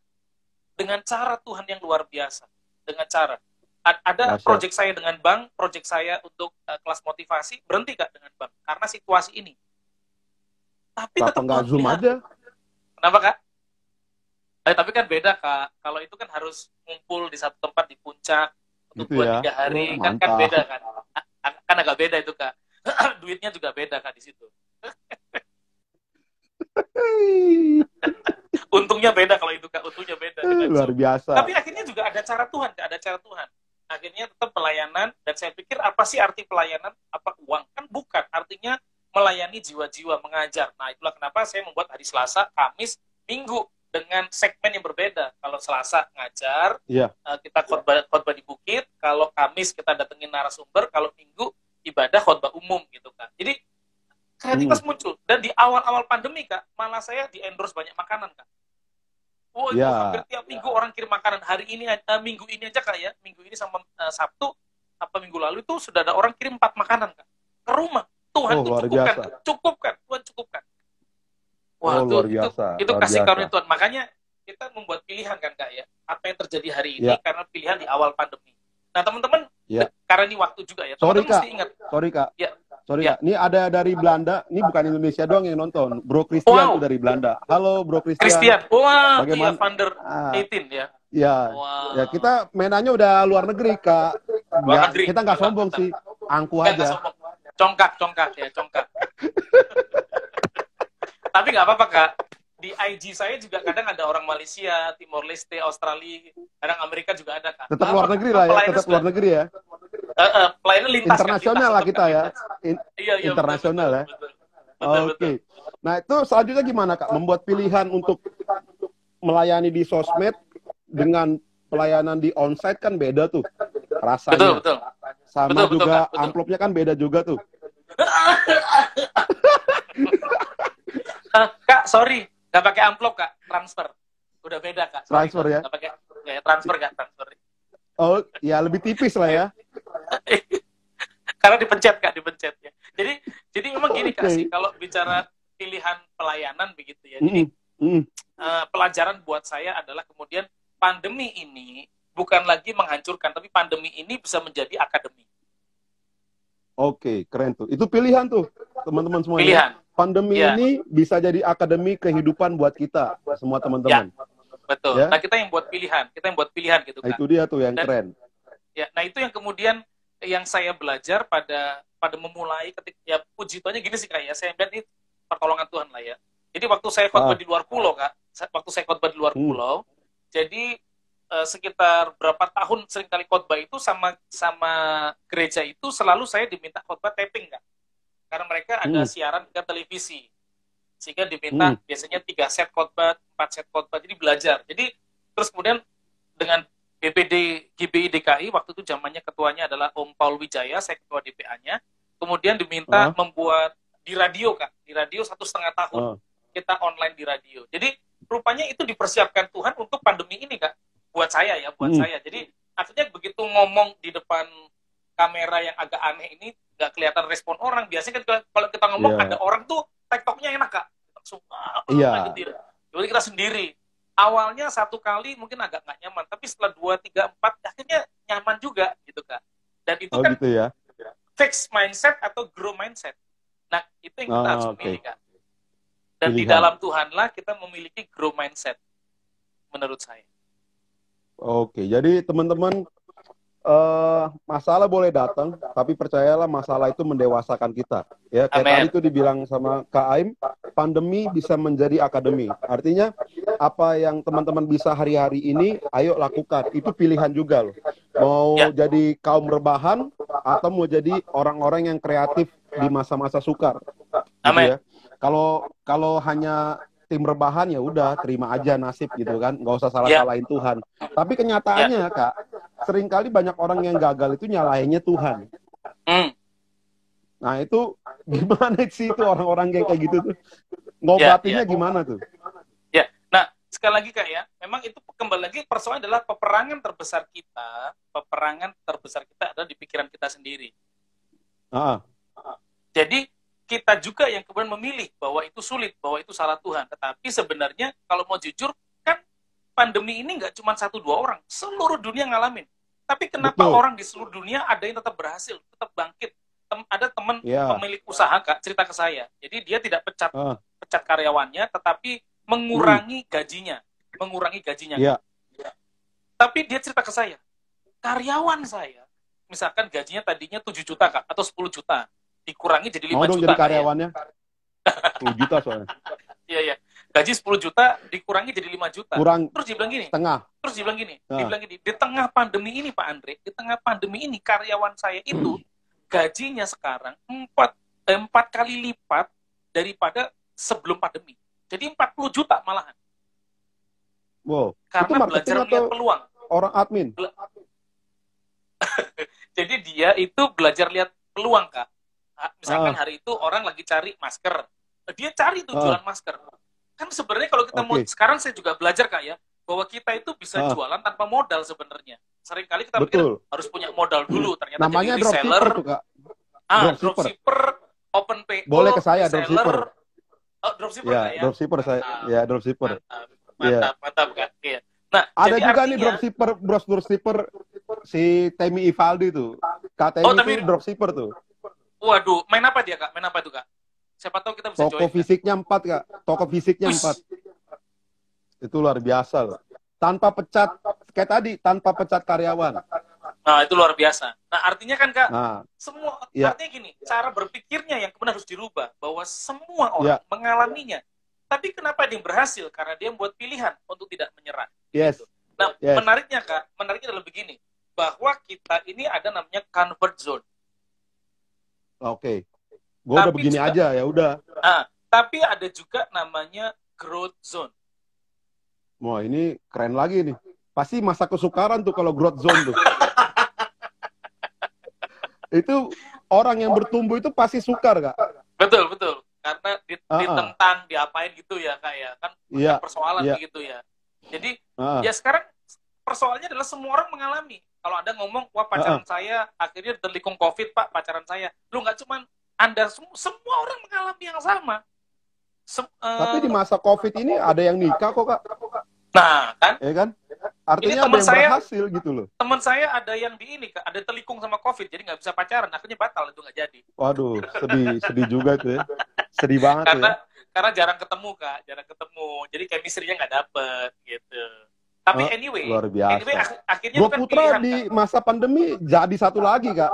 dengan cara Tuhan yang luar biasa. Dengan cara ada proyek saya dengan bank, proyek saya untuk kelas motivasi berhenti Kak dengan bank karena situasi ini. Tapi tetap nggak Zoom aja. Kenapa Kak? Tapi kan beda Kak. Kalau itu kan harus ngumpul di satu tempat di puncak untuk 2-3 hari. Kan beda kan. Kan agak beda itu Kak. Duitnya juga beda Kak di situ. Untungnya beda kalau itu Kak. Untungnya beda. Luar biasa. Tapi akhirnya juga ada cara Tuhan Kak. Ada cara Tuhan. Akhirnya tetap pelayanan. Dan saya pikir apa sih arti pelayanan? Apa uang? Kan bukan. Artinya melayani jiwa-jiwa, mengajar. Nah, itulah kenapa saya membuat hari Selasa, Kamis, Minggu dengan segmen yang berbeda. Kalau Selasa ngajar, kita khotbah di bukit. Kalau Kamis kita datengin narasumber. Kalau Minggu ibadah khotbah umum gitu kan. Jadi kreativitas muncul. Dan di awal-awal pandemi Kak, malah saya di-endorse banyak makanan Kak. Itu hampir tiap minggu orang kirim makanan. Hari ini, minggu ini aja Kak ya, minggu ini sama Sabtu, minggu lalu itu sudah ada orang kirim 4 makanan Kak ke rumah. Tuhan tuh cukupkan. Tuhan cukupkan. Wah, luar biasa. Itu kasih karunia Tuhan. Makanya kita membuat pilihan kan Kak ya. Apa yang terjadi hari ini karena pilihan di awal pandemi. Nah teman-teman, karena ini waktu juga ya. Sorry Kak. Mesti ingat. Sorry Kak. Ini ada dari Belanda. Ini bukan Indonesia doang yang nonton. Bro Christian tuh dari Belanda. Halo Bro Christian. Wah, bagaimana? Under 18 ya. Ya, ya kita mainannya udah luar negeri Kak. Kita nggak sombong sih. Angku aja. Congkak. Tapi nggak apa-apa Kak. Di IG saya juga kadang ada orang Malaysia, Timor Leste, Australia, kadang Amerika juga ada Kak. Tetap luar negeri lah ya, tetap luar negeri ya. Pelayanan lintas. Internasional lah kita ya. Iya, internasional ya. Oke. Nah itu selanjutnya gimana Kak? Membuat pilihan untuk melayani di sosmed dengan pelayanan di onsite kan beda tuh rasanya. Betul. Sama juga amplopnya kan beda juga tuh. Kak, sorry, nggak pakai amplop Kak, transfer. Udah beda Kak. Sorry, transfer ya? Nggak pakai transfer transfer. Oh, ya lebih tipis lah ya. Karena dipencet ya. Jadi memang gini Kak sih, kalau bicara pilihan pelayanan begitu ya. Jadi pelajaran buat saya adalah kemudian pandemi ini bukan lagi menghancurkan, tapi pandemi ini bisa menjadi akademi. Oke, keren tuh. Itu pilihan tuh, teman-teman semuanya. Pilihan. Pandemi ini bisa jadi akademi kehidupan buat kita, semua teman-teman. Betul. Ya? Nah, kita yang buat pilihan gitu kan. Itu dia tuh yang keren. Ya, nah itu yang kemudian yang saya belajar pada memulai ketika ya puji Tuhannya gini sih Kak ya. Saya lihat ini pertolongan Tuhan lah ya. Jadi waktu saya khotbah di luar pulau Kak, pulau, jadi sekitar berapa tahun seringkali khotbah itu sama gereja itu selalu saya diminta khotbah taping Kak. Karena mereka ada siaran ke televisi. Sehingga diminta biasanya 3 set khotbah, 4 set khotbah. Jadi belajar. Jadi terus kemudian dengan BPD GBI DKI, waktu itu zamannya ketuanya adalah Om Paul Wijaya, saya ketua DPA-nya. Kemudian diminta membuat di radio Kak. Di radio 1,5 tahun. Kita online di radio. Jadi rupanya itu dipersiapkan Tuhan untuk pandemi ini Kak. Buat saya ya, buat saya. Jadi akhirnya begitu ngomong di depan kamera yang agak aneh ini nggak kelihatan respon orang. Biasanya kan kalau kita ngomong ada orang tuh TikToknya enak Kak. Langsung gitu ya. Jadi kita sendiri. Awalnya satu kali mungkin agak nggak nyaman, tapi setelah 2, 3, 4 akhirnya nyaman juga gitu Kak. Dan itu kan gitu ya. Fix mindset atau grow mindset. Nah, itu yang kita harus pilih Kak. Dan Pilihan. di dalam Tuhanlah kita memiliki grow mindset menurut saya. Oke, jadi teman-teman, masalah boleh datang, tapi percayalah masalah itu mendewasakan kita. Ya, kayak tadi itu dibilang sama Kak Aim, pandemi bisa menjadi akademi. Artinya apa yang teman-teman bisa hari-hari ini, ayo lakukan. Itu pilihan juga loh. Mau jadi kaum rebahan atau mau jadi orang-orang yang kreatif di masa-masa sukar. Gitu ya. Kalau hanya tim rebahan ya udah terima aja nasib gitu kan, nggak usah salah-salahin Tuhan. Tapi kenyataannya Kak, seringkali banyak orang yang gagal itu nyalahinnya Tuhan. Nah itu gimana sih itu orang-orang kayak gitu tuh? Ngobatinnya gimana tuh? Ya, nah sekali lagi Kak ya, memang itu kembali lagi persoalan adalah peperangan terbesar kita adalah di pikiran kita sendiri. Jadi kita juga yang kemudian memilih bahwa itu sulit, bahwa itu salah Tuhan. Tetapi sebenarnya kalau mau jujur, kan pandemi ini nggak cuma 1-2 orang, seluruh dunia ngalamin. Tapi kenapa orang di seluruh dunia ada yang tetap berhasil, tetap bangkit? Ada teman pemilik usaha Kak cerita ke saya. Jadi dia tidak pecat karyawannya, tetapi mengurangi gajinya, Tapi dia cerita ke saya, karyawan saya, misalkan gajinya tadinya 7 juta Kak, atau 10 juta. Dikurangi jadi 5 juta. Jadi karyawannya 10 juta soalnya. Iya. Gaji 10 juta dikurangi jadi 5 juta. Terus dia bilang gini. Dia bilang gini, di tengah pandemi ini Pak Andre, di tengah pandemi ini karyawan saya itu gajinya sekarang 4 kali lipat daripada sebelum pandemi. Jadi 40 juta malahan. Wow. Karena itu belajar melihat peluang. Orang admin. Jadi dia itu belajar lihat peluang Kak. Misalkan hari itu orang lagi cari masker, dia cari tuh jualan masker. Kan sebenarnya kalau kita mau, sekarang saya juga belajar Kak ya, bahwa kita itu bisa jualan tanpa modal sebenarnya. Seringkali kita pikir harus punya modal dulu, ternyata namanya jadi reseller. Dropshipper, open PO, boleh ke saya dropshipper. Dropshipper ya, dropshipper saya. Ya, dropshipper. Mantap Kak. Iya. Nah, ada juga artinya, nih dropshipper si Temi Ivaldi tuh. Kak Temi itu dropshipper tuh. Waduh, main apa dia Kak? Main apa tuh Kak? Siapa tahu kita bisa join. Toko fisiknya 4 Kak. Toko fisiknya 4. Itu luar biasa loh. Tanpa pecat, kayak tadi, tanpa pecat karyawan. Nah, itu luar biasa. Nah, artinya kan Kak, semua artinya gini, cara berpikirnya yang kemudian harus dirubah, bahwa semua orang mengalaminya. Tapi kenapa dia berhasil? Karena dia membuat pilihan untuk tidak menyerah. Gitu. Nah, menariknya Kak, adalah begini, bahwa kita ini ada namanya comfort zone. Oke. Gue udah begini juga, aja, ya udah. Tapi ada juga namanya growth zone. Wah, ini keren lagi nih. Pasti masa kesukaran tuh kalau growth zone tuh. Itu orang yang bertumbuh itu pasti sukar, Kak. Betul. Karena ditentang, diapain gitu ya, Kak ya. Kan persoalan begitu ya. Jadi, ya sekarang persoalannya adalah semua orang mengalami. Kalau Anda ngomong, wah pacaran saya akhirnya terlikung COVID, Pak, pacaran saya. Lu nggak cuman Anda, semua orang mengalami yang sama. Tapi di masa COVID ini ada yang nikah kok, Kak. Nah, kan? Ya kan? Artinya ada yang berhasil gitu loh. Teman saya ada yang di ini, Kak, ada telikung sama COVID, jadi nggak bisa pacaran, akhirnya batal, itu nggak jadi. Waduh, sedih juga tuh ya. Sedih banget karena jarang ketemu, Kak, jadi chemistry-nya nggak dapet, gitu. Tapi anyway, luar biasa. Akhirnya Gua Putra pilihan, di Kak. Masa pandemi jadi satu lagi, Kak.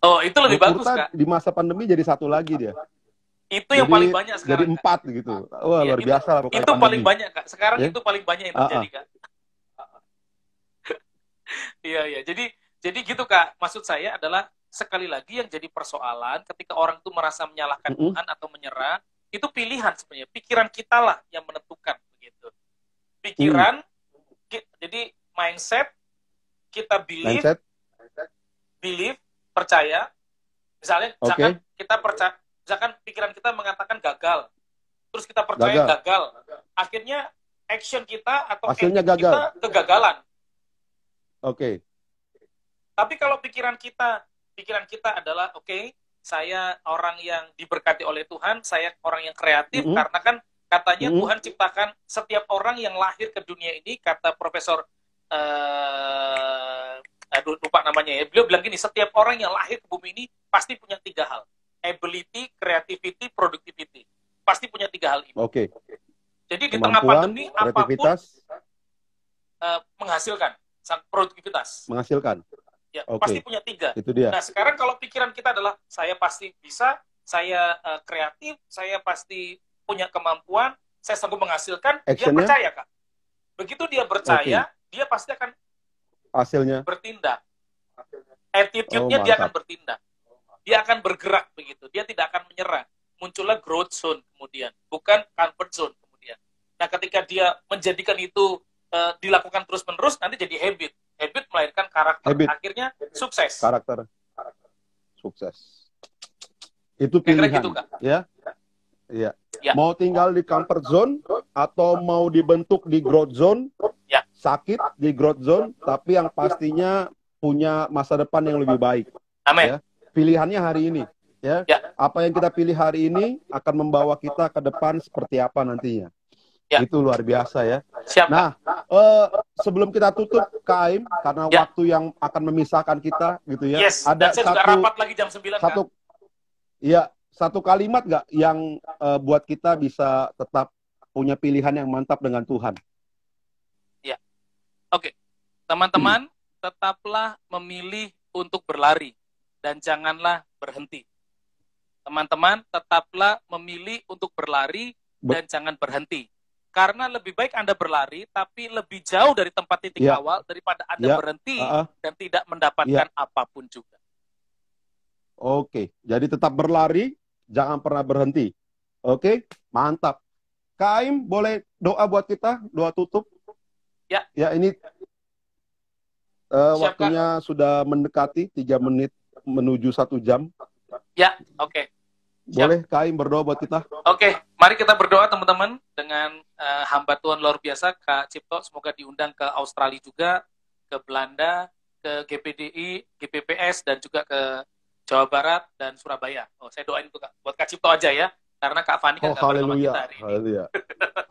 Oh, itu lebih bagus, Kak. Di masa pandemi jadi satu lagi dia. Itu yang paling banyak sekarang. Jadi 4 Kak. Gitu. Wah, luar biasa lah pokoknya. Itu pandemi. Paling banyak, Kak. Sekarang itu paling banyak yang terjadi, Kak. Iya. Jadi gitu, Kak. Maksud saya adalah sekali lagi yang jadi persoalan ketika orang itu merasa menyalahkan Tuhan atau menyerah, itu pilihan sebenarnya. Pikiran kita lah yang menentukan begitu. Pikiran jadi mindset, kita believe, percaya. Misalnya, kita percaya, misalkan pikiran kita mengatakan gagal, terus kita percaya gagal. Akhirnya action kita atau hasilnya gagal. Kita kegagalan. Oke. Tapi kalau pikiran kita pikiran kita adalah oke, saya orang yang diberkati oleh Tuhan, saya orang yang kreatif, karena kan katanya Tuhan ciptakan setiap orang yang lahir ke dunia ini, kata Profesor aduh lupa namanya ya, beliau bilang gini, setiap orang yang lahir ke bumi ini pasti punya 3 hal, ability, creativity, productivity, pasti punya 3 hal ini. Oke. Jadi di tengah pandemi apapun menghasilkan produktivitas. Menghasilkan. Ya, pasti punya 3. Itu dia. Nah, sekarang kalau pikiran kita adalah saya pasti bisa, saya kreatif, saya pasti punya kemampuan, saya sanggup menghasilkan, dia percaya, Kak. Begitu dia percaya, dia pasti akan hasilnya bertindak. Attitude-nya dia akan bertindak. Dia akan bergerak begitu. Dia tidak akan menyerah. Muncullah growth zone kemudian, bukan comfort zone kemudian. Nah, ketika dia menjadikan itu dilakukan terus-menerus, nanti jadi habit. Habit melahirkan karakter. Akhirnya sukses. Karakter. Sukses. Itu pilihan. Gitu, Kak. Ya. Iya. Ya. Mau tinggal di comfort zone atau mau dibentuk di growth zone, ya. Sakit di growth zone, tapi yang pastinya punya masa depan yang lebih baik. Amin. Ya. Pilihannya hari ini. Ya. Ya. Apa yang kita pilih hari ini akan membawa kita ke depan seperti apa nantinya. Ya. Itu luar biasa ya. Siap, nah, sebelum kita tutup, Kak Aim, karena waktu yang akan memisahkan kita, gitu ya. Yes. Ada saya juga rapat lagi jam 9. Iya. Satu kalimat nggak yang buat kita bisa tetap punya pilihan yang mantap dengan Tuhan? Ya, oke. Teman-teman, tetaplah memilih untuk berlari dan janganlah berhenti. Teman-teman, tetaplah memilih untuk berlari dan jangan berhenti. Karena lebih baik Anda berlari, tapi lebih jauh dari tempat titik awal daripada Anda berhenti dan tidak mendapatkan apapun juga. Oke, jadi tetap berlari, jangan pernah berhenti. Oke, mantap. Kak Aim, boleh doa buat kita? Doa tutup? Ya. Ya, ini waktunya sudah mendekati 3 menit menuju 1 jam. Ya, oke. Boleh Kak Aim berdoa buat kita? Oke, mari kita berdoa teman-teman dengan hamba Tuhan luar biasa, Kak Cipto. Semoga diundang ke Australia juga, ke Belanda, ke GPDI, GPPS, dan juga ke Jawa Barat dan Surabaya. Saya doain untuk buat Kak Cipto aja ya, karena Kak Fani kan nggak bersama kita hari ini. Haleluya,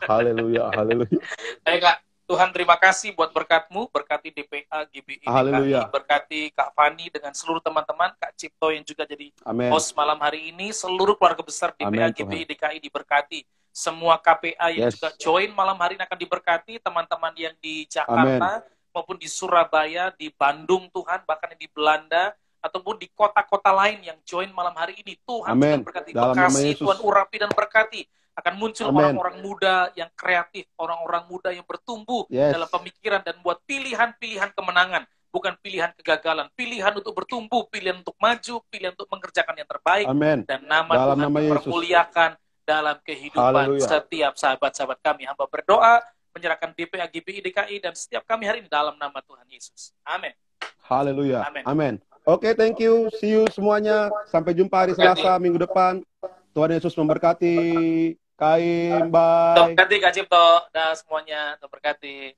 haleluya, haleluya. Baik Kak, Tuhan terima kasih buat berkat-Mu, berkati DPA, GBI, DKI, berkati Kak Fani dengan seluruh teman-teman, Kak Cipto yang juga jadi host malam hari ini, seluruh keluarga besar DPA, GBI, DKI diberkati. Semua KPA yang juga join malam hari ini akan diberkati, teman-teman yang di Jakarta maupun di Surabaya, di Bandung Tuhan, bahkan di Belanda, ataupun di kota-kota lain yang join malam hari ini. Tuhan juga berkati. Bekasi, Tuhan urapi dan berkati. Akan muncul orang-orang muda yang kreatif, orang-orang muda yang bertumbuh dalam pemikiran dan buat pilihan-pilihan kemenangan. Bukan pilihan kegagalan, pilihan untuk bertumbuh, pilihan untuk maju, pilihan untuk mengerjakan yang terbaik. Dan nama Tuhan dipermuliakan dalam kehidupan setiap sahabat-sahabat kami. Hamba berdoa, menyerahkan DPA, GBI, DKI, dan setiap kami hari ini dalam nama Tuhan Yesus. Amin. Haleluya. Amin. Oke, thank you. See you semuanya. Sampai jumpa hari Selasa minggu depan. Tuhan Yesus memberkati. Kak Aim, bye. Terima kasih Kak Cipto. Dah semuanya. Terima kasih.